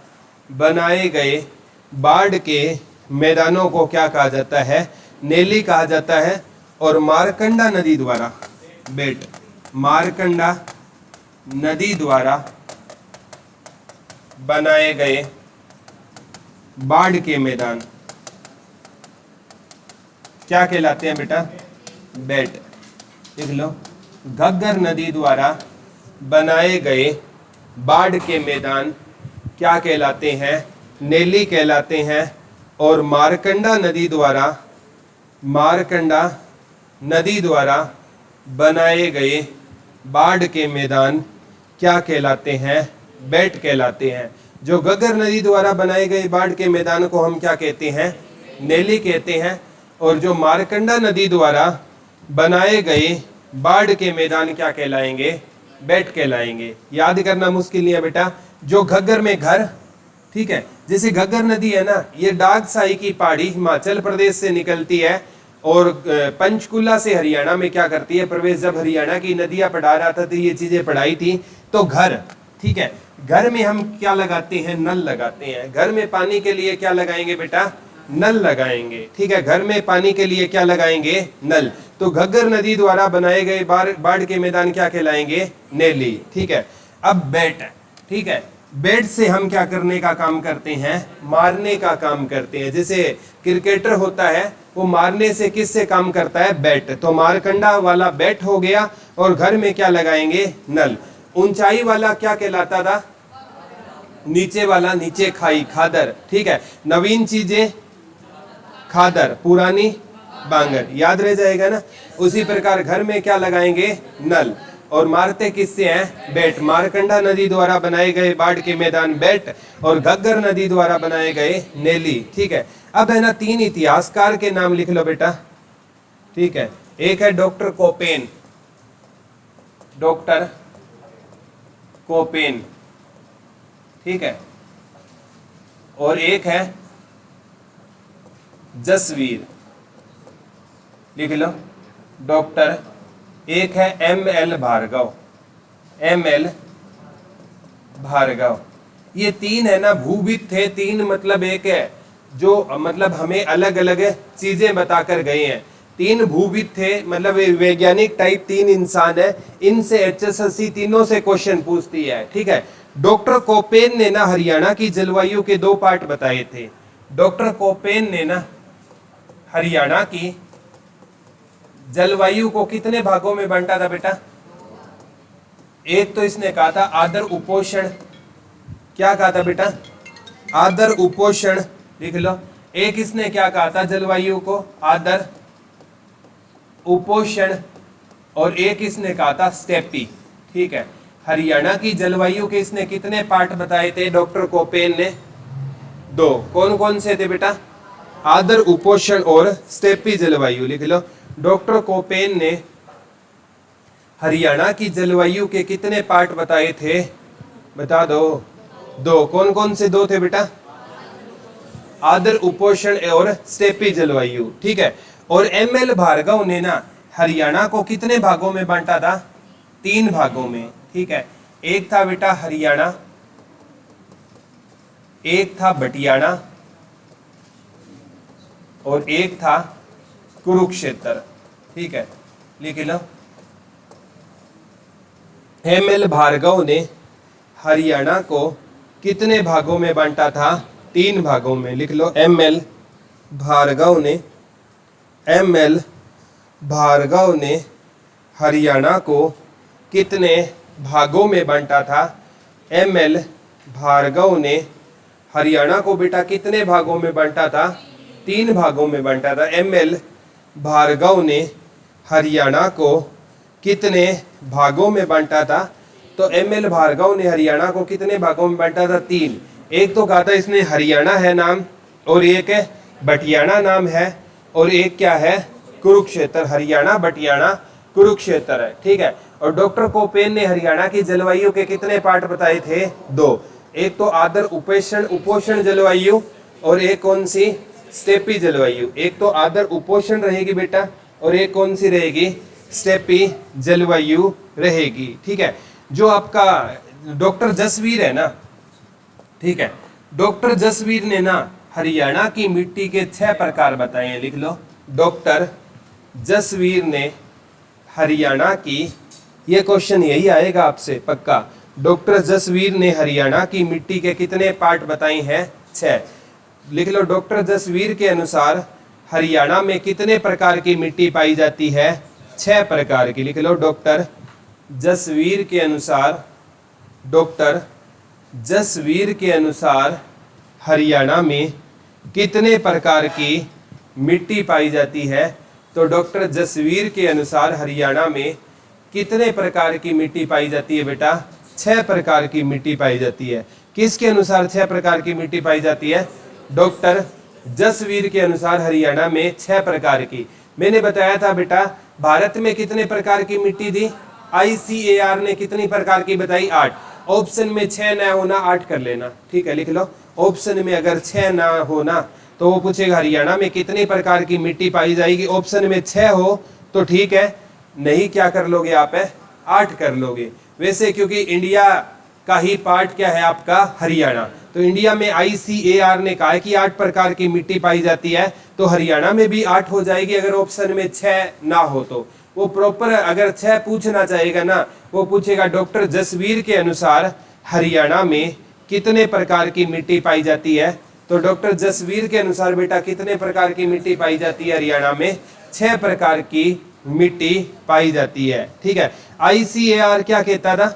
बनाए गए बाढ़ के मैदानों को क्या कहा जाता है? नेली कहा जाता है। और मारकंडा नदी द्वारा मारकंडा नदी द्वारा बनाए गए बाढ़ के मैदान क्या कहलाते हैं बेटा? बेट। लिख लो, घग्गर नदी द्वारा बनाए गए बाढ़ के मैदान क्या कहलाते हैं? नेली कहलाते हैं। और मारकंडा नदी द्वारा बनाए गए बाढ़ के मैदान क्या कहलाते हैं? बेट कहलाते हैं। जो घग्गर नदी द्वारा बनाए गए बाढ़ के मैदान को हम क्या कहते हैं? नेली कहते हैं। और जो मारकंडा नदी द्वारा बनाए गए बाढ़ के मैदान क्या कहलाएंगे? बेट कहलाएंगे। याद करना मुश्किल नहीं है बेटा। जो घग्गर में घर, ठीक है, जैसे घग्गर नदी है ना, ये डागसाई की पहाड़ी हिमाचल प्रदेश से निकलती है और पंचकुला से हरियाणा में क्या करती है प्रवेश। जब हरियाणा की नदियां पढ़ा रहा था तो ये चीजें पढ़ाई थी। तो घर, ठीक है, घर में हम क्या लगाते हैं? नल लगाते हैं। घर में पानी के लिए क्या लगाएंगे बेटा? नल लगाएंगे। ठीक है, घर में पानी के लिए क्या लगाएंगे? नल। तो घग्गर नदी द्वारा बनाए गए बाढ़ के मैदान क्या कहलाएंगे? नेली। ठीक है, अब बेट, ठीक है, बेट से हम क्या करने का काम करते हैं? मारने का काम करते हैं। जैसे क्रिकेटर होता है, वो मारने से किससे काम करता है? बैट। तो मारकंडा वाला बैट हो गया। और घर में क्या लगाएंगे? नल। ऊंचाई वाला क्या कहलाता था? नीचे वाला, नीचे खाई, खादर। ठीक है, नवीन चीजें खादर, पुरानी बांगर। याद रह जाएगा ना। उसी प्रकार घर में क्या लगाएंगे? नल। और मारते किससे हैं? बैट। मारकंडा नदी द्वारा बनाए गए बाढ़ के मैदान बैट और घग्गर नदी द्वारा बनाए गए नेली। ठीक है, अब है ना 3 इतिहासकार के नाम लिख लो बेटा। ठीक है, एक है डॉक्टर कोपेन, डॉक्टर कोपेन, ठीक है, और एक है जसवीर। लिख लो, डॉक्टर एक है ML भार्गव, ML भार्गव। ये तीन है ना भूविद थे, तीन मतलब एक है जो मतलब हमें अलग अलग चीजें बताकर गए हैं। तीन भूविद थे, मतलब वैज्ञानिक टाइप तीन इंसान है, इनसे HSSC तीनों से क्वेश्चन पूछती है, ठीक है। डॉक्टर कोपेन ने ना हरियाणा की जलवायु के दो पार्ट बताए थे। डॉक्टर कोपेन ने ना हरियाणा की जलवायु को कितने भागों में बांटा था बेटा? एक तो इसने कहा था आदर उपोषण, क्या कहा था बेटा? आदर उपोषण, लिख लो। एक इसने क्या कहा था जलवायु को? आदर उपोषण। और एक इसने कहा था स्टेपी, ठीक है। हरियाणा की जलवायु के इसने कितने पार्ट बताए थे डॉक्टर कोपेन ने? दो। कौन कौन से थे बेटा? आदर उपोषण और स्टेपी जलवायु, लिख लो। डॉक्टर कोपेन ने हरियाणा की जलवायु के कितने पार्ट बताए थे? बता दो। दो। कौन कौन से दो थे बेटा? आदर उपोषण और स्टेपी जलवायु, ठीक है। और ML भार्गव ने ना हरियाणा को कितने भागों में बांटा था? तीन भागों में, ठीक है। एक था बेटा हरियाणा, एक था बटियाना और एक था कुरुक्षेत्र, ठीक है। लिख लो। ML भार्गव ने हरियाणा को कितने भागों में बांटा था? तीन भागों में, लिख लो। ML भार्गव ने हरियाणा को कितने भागों में बांटा था? ML भार्गव ने हरियाणा को बेटा कितने भागों में बांटा था? तीन भागों में बांटा था। ML भार्गव ने हरियाणा को कितने भागों में बांटा था? तो ML भार्गव ने हरियाणा को कितने भागों में बांटा था? तीन। एक तो कहा था इसने हरियाणा है नाम, और एक है बटियाना नाम है, और एक क्या है? कुरुक्षेत्र। हरियाणा बटियाना कुरुक्षेत्र है, ठीक है। और डॉक्टर कोपेन ने हरियाणा की जलवायु के कितने पार्ट बताए थे? दो। एक तो आदर उपोषण जलवायु, और एक कौन सी? स्टेपी जलवायु। एक तो आदर उपोषण रहेगी बेटा, और एक कौन सी रहेगी? स्टेपी जलवायु रहेगी, ठीक है। जो आपका डॉक्टर जसवीर है ना, ठीक है, डॉक्टर जसवीर ने ना हरियाणा की मिट्टी के 6 प्रकार बताए हैं, लिख लो। डॉक्टर जसवीर ने हरियाणा की, ये क्वेश्चन यही आएगा आपसे पक्का। डॉक्टर जसवीर ने हरियाणा की मिट्टी के कितने पार्ट बताए हैं? 6। लिख लो। डॉक्टर जसवीर के अनुसार हरियाणा में कितने प्रकार की मिट्टी पाई जाती है? 6 प्रकार की, लिख लो। डॉक्टर जसवीर के अनुसार, डॉक्टर जसवीर के अनुसार हरियाणा में कितने प्रकार की मिट्टी पाई जाती है? तो डॉक्टर जसवीर के अनुसार हरियाणा में कितने प्रकार की मिट्टी पाई जाती है बेटा? 6 प्रकार की मिट्टी पाई जाती है। किसके अनुसार 6 प्रकार की मिट्टी पाई जाती है? डॉक्टर जसवीर के अनुसार हरियाणा में 6 प्रकार की। मैंने बताया था बेटा भारत में कितने प्रकार की मिट्टी थी? ICAR ने कितनी प्रकार की बताई? 8। ऑप्शन में 6 ना होना, 8 कर लेना, ठीक है। लिख लो। ऑप्शन में अगर 6 ना होना तो वो पूछेगा हरियाणा में कितनी प्रकार की मिट्टी पाई जाएगी। ऑप्शन में 6 हो तो ठीक है, नहीं क्या कर लोगे आप? 8 कर लोगे। वैसे क्योंकि इंडिया का ही पार्ट क्या है आपका? हरियाणा, तो इंडिया में ICAR ने कहा है कि 8 प्रकार की मिट्टी पाई जाती है, तो हरियाणा में भी 8 हो जाएगी अगर ऑप्शन में 6 ना हो तो। वो प्रॉपर अगर 6 पूछना चाहेगा ना, वो पूछेगा डॉक्टर जसवीर के अनुसार हरियाणा में कितने प्रकार की मिट्टी पाई जाती है। तो डॉक्टर जसवीर के अनुसार बेटा कितने प्रकार की मिट्टी पाई जाती है? हरियाणा में 6 प्रकार की मिट्टी पाई जाती है, ठीक है। ICAR क्या कहता था?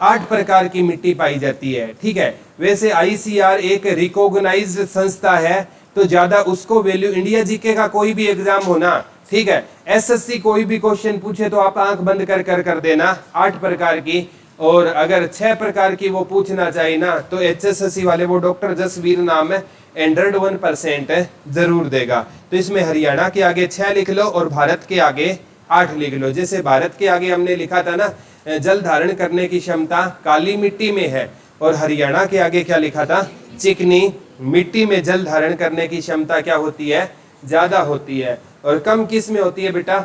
8 प्रकार की मिट्टी पाई जाती है, ठीक है। वैसे ICAR एक रिकॉग्नाइज्ड संस्था है, तो ज्यादा उसको वैल्यू, इंडिया जीके का कोई भी एग्जाम होना, ठीक है, SSC कोई भी क्वेश्चन पूछे तो आप आंख बंद कर देना 8 प्रकार की। और अगर 6 प्रकार की वो पूछना चाहिए ना, तो HSSC वाले वो डॉक्टर जसवीर नाम है 101% जरूर देगा। तो इसमें हरियाणा के आगे 6 लिख लो और भारत के आगे 8 लिख लो। जैसे भारत के आगे हमने लिखा था ना, जल धारण करने की क्षमता काली मिट्टी में है, और हरियाणा के आगे क्या लिखा था? चिकनी मिट्टी में जल धारण करने की क्षमता क्या होती है? ज्यादा होती है। और कम किस में होती है बेटा?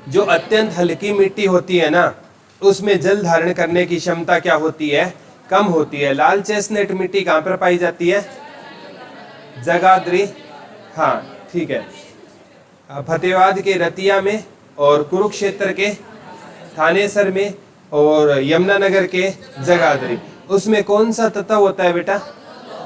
जो अत्यंत हल्की मिट्टी होती है ना, उसमें जल धारण करने की क्षमता क्या होती है, कम होती है। लाल चेस्टनट मिट्टी कहाँ पर पाई जाती है, जगाधरी, हाँ ठीक है, फतेहाबाद के रतिया में, और कुरुक्षेत्र के थानेसर में, और यमुनानगर के जगाधरी। उसमें कौन सा तत्व होता है बेटा,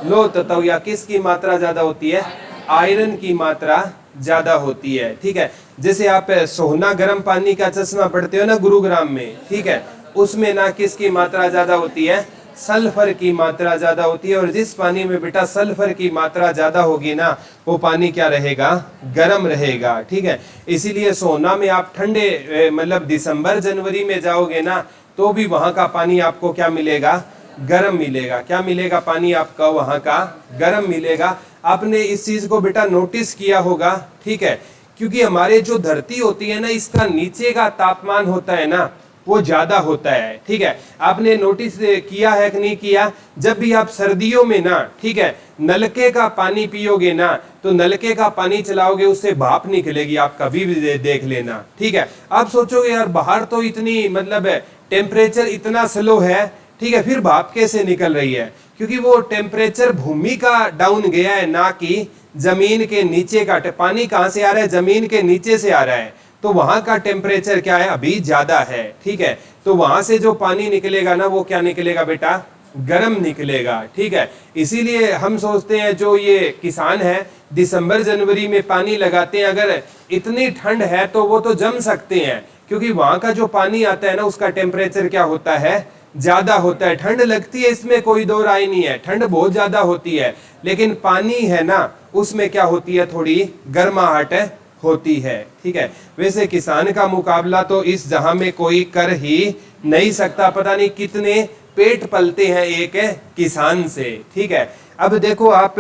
लो तत्व, या किसकी मात्रा ज्यादा होती है, आयरन की मात्रा ज्यादा होती है। ठीक है, जैसे आप सोहना गर्म पानी का चश्मा पढ़ते हो ना गुरुग्राम में, ठीक है, उसमें ना किसकी मात्रा ज्यादा होती है, सल्फर की मात्रा ज्यादा होती है। और जिस पानी में बेटा सल्फर की मात्रा ज्यादा होगी ना, वो पानी क्या रहेगा, गर्म रहेगा। ठीक है, इसीलिए सोना में आप ठंडे मतलब दिसंबर जनवरी में जाओगे ना, तो भी वहां का पानी आपको क्या मिलेगा, गर्म मिलेगा। क्या मिलेगा, पानी आपका वहां का गर्म मिलेगा। आपने इस चीज को बेटा नोटिस किया होगा, ठीक है, क्योंकि हमारे जो धरती होती है ना, इसका नीचे का तापमान होता है ना, वो ज्यादा होता है। ठीक है, आपने नोटिस किया है कि नहीं किया, जब भी आप सर्दियों में ना, ठीक है, नलके का पानी पियोगे ना, तो नलके का पानी चलाओगे, उससे भाप निकलेगी, आप कभी भी देख लेना। ठीक है, आप सोचोगे यार बाहर तो इतनी मतलब टेम्परेचर इतना स्लो है, ठीक है, फिर भाप कैसे निकल रही है, क्योंकि वो टेम्परेचर भूमि का डाउन गया है, ना कि जमीन के नीचे का। पानी कहां से आ रहा है, जमीन के नीचे से आ रहा है, तो वहां का टेम्परेचर क्या है, अभी ज्यादा है। ठीक है, तो वहां से जो पानी निकलेगा ना, वो क्या निकलेगा बेटा, गर्म निकलेगा। ठीक है, इसीलिए हम सोचते हैं जो ये किसान है दिसंबर जनवरी में पानी लगाते हैं, अगर इतनी ठंड है तो वो तो जम सकते हैं, क्योंकि वहां का जो पानी आता है ना, उसका टेम्परेचर क्या होता है, ज्यादा होता है। ठंड लगती है, इसमें कोई दो राय नहीं है, ठंड बहुत ज्यादा होती है, लेकिन पानी है ना, उसमें क्या होती है, थोड़ी गर्माहट होती है। ठीक है, वैसे किसान का मुकाबला तो इस जहां में कोई कर ही नहीं सकता। पता नहीं कितने पेट पलते हैं एक किसान से। ठीक है, अब देखो आप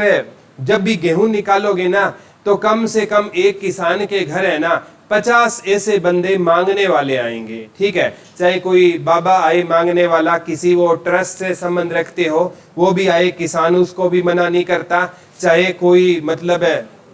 जब भी गेहूं निकालोगे ना, तो कम से कम एक किसान के घर है ना 50 ऐसे बंदे मांगने वाले आएंगे। ठीक है, चाहे कोई बाबा आए मांगने वाला, किसी वो ट्रस्ट से संबंध रखते हो वो भी आए, किसान उसको भी मना नहीं करता, चाहे कोई मतलब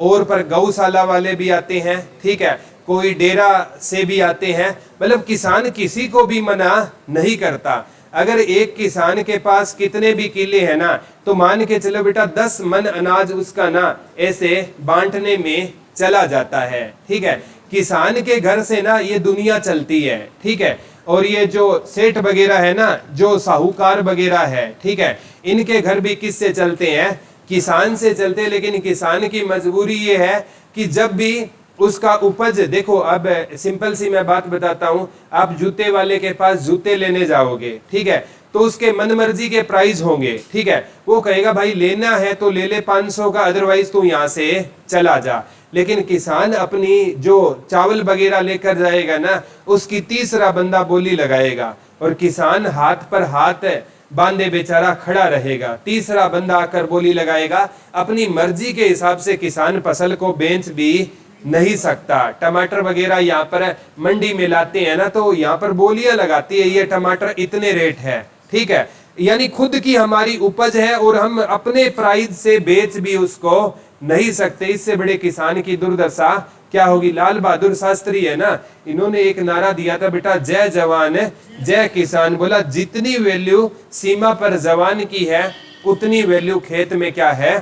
और पर गौशाला वाले भी आते हैं, ठीक है, कोई डेरा से भी आते हैं, मतलब किसान किसी को भी मना नहीं करता। अगर एक किसान के पास कितने भी किले हैं ना, तो मान के चलो बेटा 10 मन अनाज उसका ना ऐसे बांटने में चला जाता है। ठीक है, किसान के घर से ना ये दुनिया चलती है। ठीक है, और ये जो सेठ वगैरह है ना, जो साहूकार वगैरह है, ठीक है, इनके घर भी किससे चलते हैं, किसान से चलते हैं। लेकिन किसान की मजबूरी ये है कि जब भी उसका उपज, देखो अब सिंपल सी मैं बात बताता हूं, आप जूते वाले के पास जूते लेने जाओगे, ठीक है, तो उसके मनमर्जी के प्राइस होंगे। ठीक है, वो कहेगा भाई लेना है तो ले ले 500 का, अदरवाइज तू यहां से चला जा। लेकिन किसान अपनी जो चावल वगैरह लेकर जाएगा ना, उसकी तीसरा बंदा बोली लगाएगा, और किसान हाथ पर हाथ बांधे बेचारा खड़ा रहेगा। तीसरा बंदा आकर बोली लगाएगा। अपनी मर्जी के हिसाब से किसान फसल को बेच भी नहीं सकता। टमाटर वगैरह यहाँ पर मंडी में लाते हैं ना, तो यहाँ पर बोलियां लगाती है, ये टमाटर इतने रेट है। ठीक है, यानी खुद की हमारी उपज है और हम अपने प्राइस से बेच भी उसको नहीं सकते। इससे बड़े किसान की दुर्दशा क्या होगी। लाल बहादुर शास्त्री है ना, इन्होंने एक नारा दिया था बेटा, जय जवान जय किसान। बोला जितनी वैल्यू सीमा पर जवान की है, उतनी वैल्यू खेत में क्या है,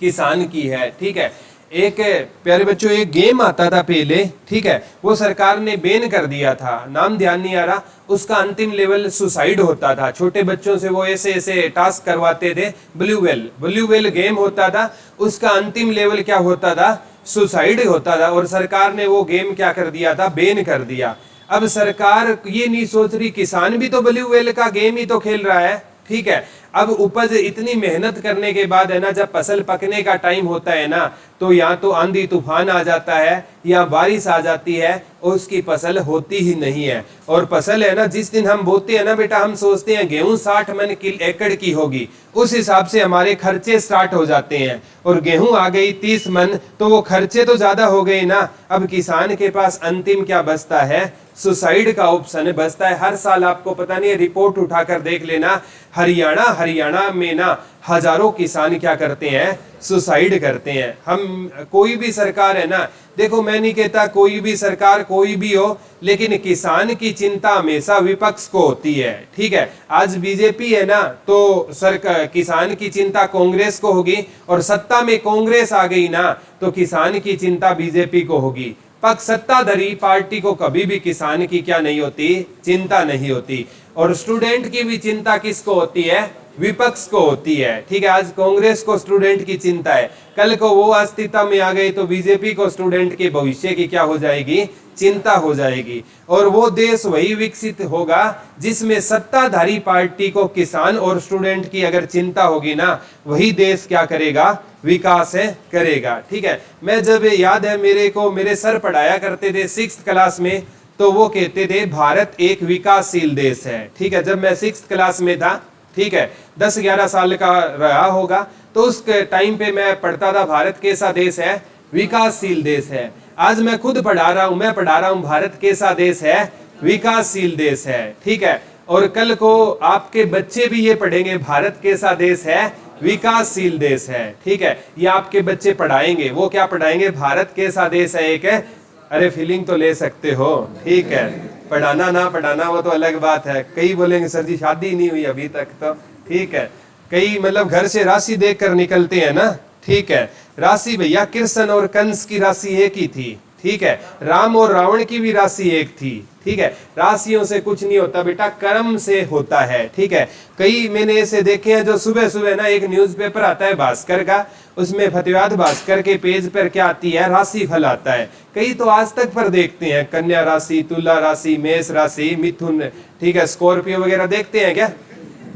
किसान की है। ठीक है, एक प्यारे बच्चों एक गेम आता था पहले, ठीक है, वो सरकार ने बैन कर दिया था, नाम ध्यान नहीं आ रहा, उसका अंतिम लेवल सुसाइड होता था। छोटे बच्चों से वो ऐसे ऐसे टास्क करवाते थे, ब्लू वेल गेम होता था, उसका अंतिम लेवल क्या होता था, सुसाइड होता था। और सरकार ने वो गेम क्या कर दिया था, बैन कर दिया। अब सरकार ये नहीं सोच रही, किसान भी तो ब्लू वेल का गेम ही तो खेल रहा है। ठीक है, अब उपज इतनी मेहनत करने के बाद है ना, जब फसल पकने का टाइम होता है ना, तो या तो आंधी तूफान आ जाता है या बारिश आ जाती है और उसकी फसल होती ही नहीं है। और फसल है ना, जिस दिन हम बोते हैं ना बेटा, हम सोचते हैं गेहूं 60 मन एकड़ की होगी, उस हिसाब से हमारे खर्चे स्टार्ट हो जाते हैं। और गेहूं आ गई 30 मन, तो वो खर्चे तो ज्यादा हो गए ना। अब किसान के पास अंतिम क्या बचता है, सुसाइड का ऑप्शन बचता है। हर साल आपको पता नहीं, रिपोर्ट उठाकर देख लेना, हरियाणा हरियाणा में ना हजारों किसान क्या करते हैं, सुसाइड करते हैं। हम कोई भी सरकार है ना, देखो मैं नहीं कहता कोई भी सरकार कोई भी हो, लेकिन किसान की चिंता हमेशा विपक्ष को होती है, ठीक है। आज बीजेपी है ना, तो सरकार किसान की चिंता कांग्रेस को होगी, और सत्ता में कांग्रेस आ गई ना तो किसान की चिंता बीजेपी को होगी। पक्ष सत्ताधारी पार्टी को कभी भी किसान की क्या नहीं होती, चिंता नहीं होती। और स्टूडेंट की भी चिंता किसको होती है, विपक्ष को होती है, ठीक है। आज कांग्रेस को स्टूडेंट की चिंता है, कल को वो अस्तित्व में आ गई तो बीजेपी को स्टूडेंट के भविष्य की क्या हो जाएगी, चिंता हो जाएगी। और वो देश वही विकसित होगा जिसमें सत्ताधारी पार्टी को किसान और स्टूडेंट की अगर चिंता होगी ना, वही देश क्या करेगा, विकास है करेगा, ठीक है। मैं जब याद है मेरे को, मेरे सर पढ़ाया करते थे 6th क्लास में, तो वो कहते थे भारत एक विकासशील देश है, ठीक है। जब मैं 6th क्लास में था, ठीक है, 10-11 साल का रहा होगा, तो उस टाइम पे मैं पढ़ता था भारत कैसा देश है, विकासशील देश है। आज मैं खुद पढ़ा रहा हूं, मैं पढ़ा रहा हूं भारत कैसा देश है, विकासशील देश है, ठीक है। और कल को आपके बच्चे भी ये पढ़ेंगे भारत कैसा देश है, विकासशील देश है, ठीक है। ये आपके बच्चे पढ़ाएंगे, वो क्या पढ़ाएंगे, भारत कैसा देश है एक है। अरे फीलिंग तो ले सकते हो, ठीक है। पढ़ाना ना पढ़ाना वो तो अलग बात है। कई बोलेंगे सर जी शादी नहीं हुई अभी तक, तो ठीक है। कई मतलब घर से राशि देख कर निकलते हैं ना, ठीक है। राशि भैया कृष्ण और कंस की राशि एक ही थी, ठीक है। राम और रावण की भी राशि एक थी, ठीक है। राशियों से कुछ नहीं होता बेटा, कर्म से होता है, ठीक है। कई मैंने ऐसे देखे हैं जो सुबह सुबह ना एक न्यूज़पेपर आता है भास्कर का, उसमें फतेहाबाद भास्कर के पेज पर क्या आती है, राशि फल आता है। कई तो आज तक पर देखते हैं कन्या राशि, तुला राशि, मेष राशि, मिथुन, ठीक है, स्कॉर्पियो वगैरह देखते हैं क्या।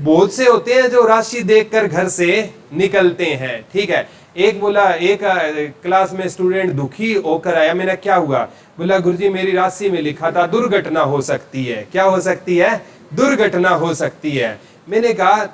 बहुत से होते हैं जो राशि देखकर घर से निकलते हैं, ठीक है। एक बोला, एक क्लास में स्टूडेंट दुखी होकर आया, मेरा क्या हुआ, बोला गुरुजी मेरी राशि में लिखा था दुर्घटना हो सकती है। क्या हो सकती है, दुर्घटना हो सकती है। मैंने कहा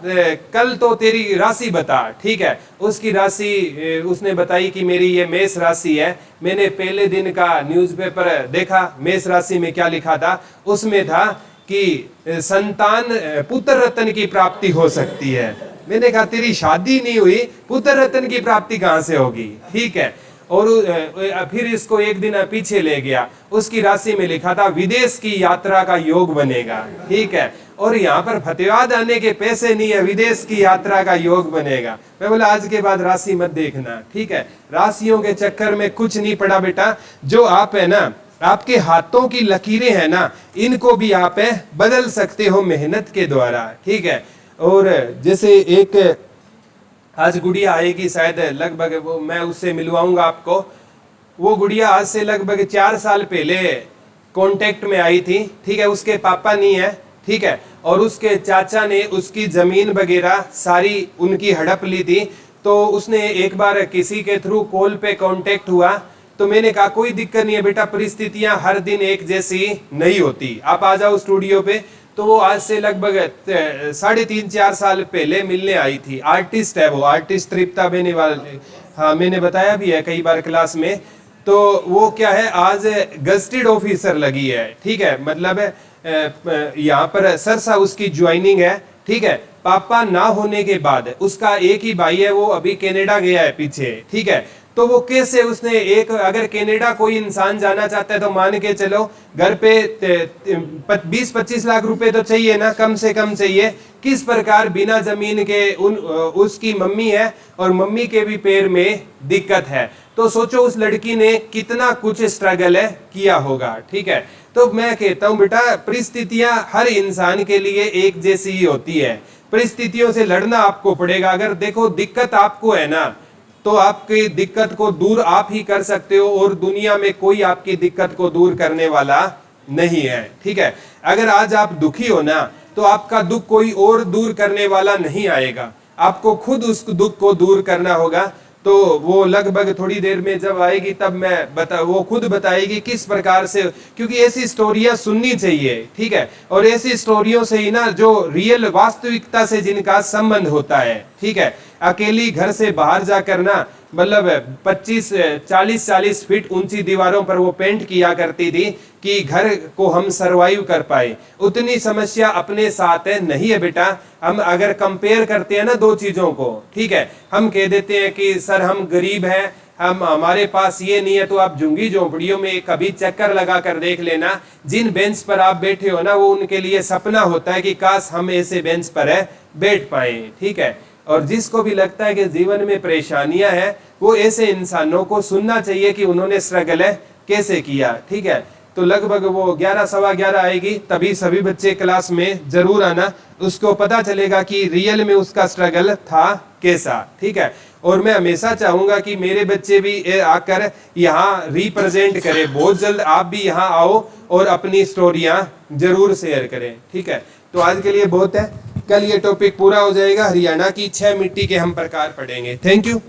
कल तो तेरी राशि बता, ठीक है। उसकी राशि उसने बताई कि मेरी ये मेष राशि है। मैंने पहले दिन का न्यूज़पेपर देखा, मेष राशि में क्या लिखा था, उसमें था कि संतान पुत्र रत्न की प्राप्ति हो सकती है। मैंने कहा तेरी शादी नहीं हुई, पुत्र रत्न की प्राप्ति कहां से होगी, ठीक है। और फिर इसको एक दिन पीछे ले गया, उसकी राशि में लिखा था विदेश की यात्रा का योग बनेगा, ठीक है। और यहाँ पर फतेहाबाद आने के पैसे नहीं है, विदेश की यात्रा का योग बनेगा। मैं बोला आज के बाद राशि मत देखना, ठीक है। राशियों के चक्कर में कुछ नहीं पड़ा बेटा। जो आप है ना, आपके हाथों की लकीरें हैं ना, इनको भी आप बदल सकते हो मेहनत के द्वारा, ठीक है। और जैसे एक आज गुड़िया आएगी शायद, लगभग वो मैं उससे मिलवाऊंगा आपको। वो गुड़िया आज से लगभग 4 साल पहले कांटेक्ट में आई थी, ठीक है। उसके पापा नहीं है, ठीक है। और उसके चाचा ने उसकी जमीन वगैरह सारी उनकी हड़प ली थी। तो उसने एक बार किसी के थ्रू कॉल पे कांटेक्ट हुआ, तो मैंने कहा कोई दिक्कत नहीं है बेटा, परिस्थितियां हर दिन एक जैसी नहीं होती, आप आ जाओ स्टूडियो पे। तो वो आज से लगभग 3.5-4 साल पहले मिलने आई थी। आर्टिस्ट है वो, आर्टिस्ट तृप्ता बेनीवाल, हाँ मैंने बताया भी है कई बार क्लास में। तो वो क्या है, आज गजटेड ऑफिसर लगी है, ठीक है। मतलब यहाँ पर सरसा उसकी ज्वाइनिंग है, ठीक है। पापा ना होने के बाद उसका एक ही भाई है, वो अभी कनाडा गया है पीछे, ठीक है। तो वो कैसे उसने एक, अगर कनाडा कोई इंसान जाना चाहता है तो मान के चलो घर पे 20-25 लाख रुपए तो चाहिए ना, कम से कम चाहिए। किस प्रकार बिना जमीन के उसकी मम्मी है और मम्मी के भी पैर में दिक्कत है। तो सोचो उस लड़की ने कितना कुछ स्ट्रगल किया होगा, ठीक है। तो मैं कहता हूँ बेटा, परिस्थितियां हर इंसान के लिए एक जैसी ही होती है, परिस्थितियों से लड़ना आपको पड़ेगा। अगर देखो दिक्कत आपको है ना, तो आपकी दिक्कत को दूर आप ही कर सकते हो, और दुनिया में कोई आपकी दिक्कत को दूर करने वाला नहीं है, ठीक है। अगर आज आप दुखी हो ना, तो आपका दुख कोई और दूर करने वाला नहीं आएगा, आपको खुद उस दुख को दूर करना होगा। तो वो लगभग थोड़ी देर में जब आएगी तब मैं वो खुद बताएगी किस प्रकार से, क्योंकि ऐसी स्टोरियां सुननी चाहिए, ठीक है। और ऐसी स्टोरियों से ही ना जो रियल वास्तविकता से जिनका संबंध होता है, ठीक है। अकेली घर से बाहर जाकर ना मतलब 40 फीट ऊंची दीवारों पर वो पेंट किया करती थी कि घर को हम सरवाइव कर पाए। उतनी समस्या अपने साथ है नहीं है बेटा। हम अगर कंपेयर करते हैं ना दो चीजों को, ठीक है, हम कह देते हैं कि सर हम गरीब हैं, हम हमारे पास ये नहीं है, तो आप झुंगी झोंपड़ियों में कभी चक्कर लगा कर देख लेना। जिन बेंच पर आप बैठे हो ना, वो उनके लिए सपना होता है कि काश हम ऐसे बेंच पर है बैठ पाए, ठीक है। और जिसको भी लगता है कि जीवन में परेशानियां हैं, वो ऐसे इंसानों को सुनना चाहिए कि उन्होंने स्ट्रगल है कैसे किया, ठीक है। तो लगभग वो 11 सवा 11 आएगी, तभी सभी बच्चे क्लास में जरूर आना, उसको पता चलेगा कि रियल में उसका स्ट्रगल था कैसा, ठीक है। और मैं हमेशा चाहूंगा कि मेरे बच्चे भी आकर यहाँ रिप्रेजेंट करें। बहुत जल्द आप भी यहाँ आओ और अपनी स्टोरियां जरूर शेयर करें, ठीक है। तो आज के लिए बहुत है, कल ये टॉपिक पूरा हो जाएगा। हरियाणा की 6 मिट्टी के हम प्रकार पढ़ेंगे। Thank you.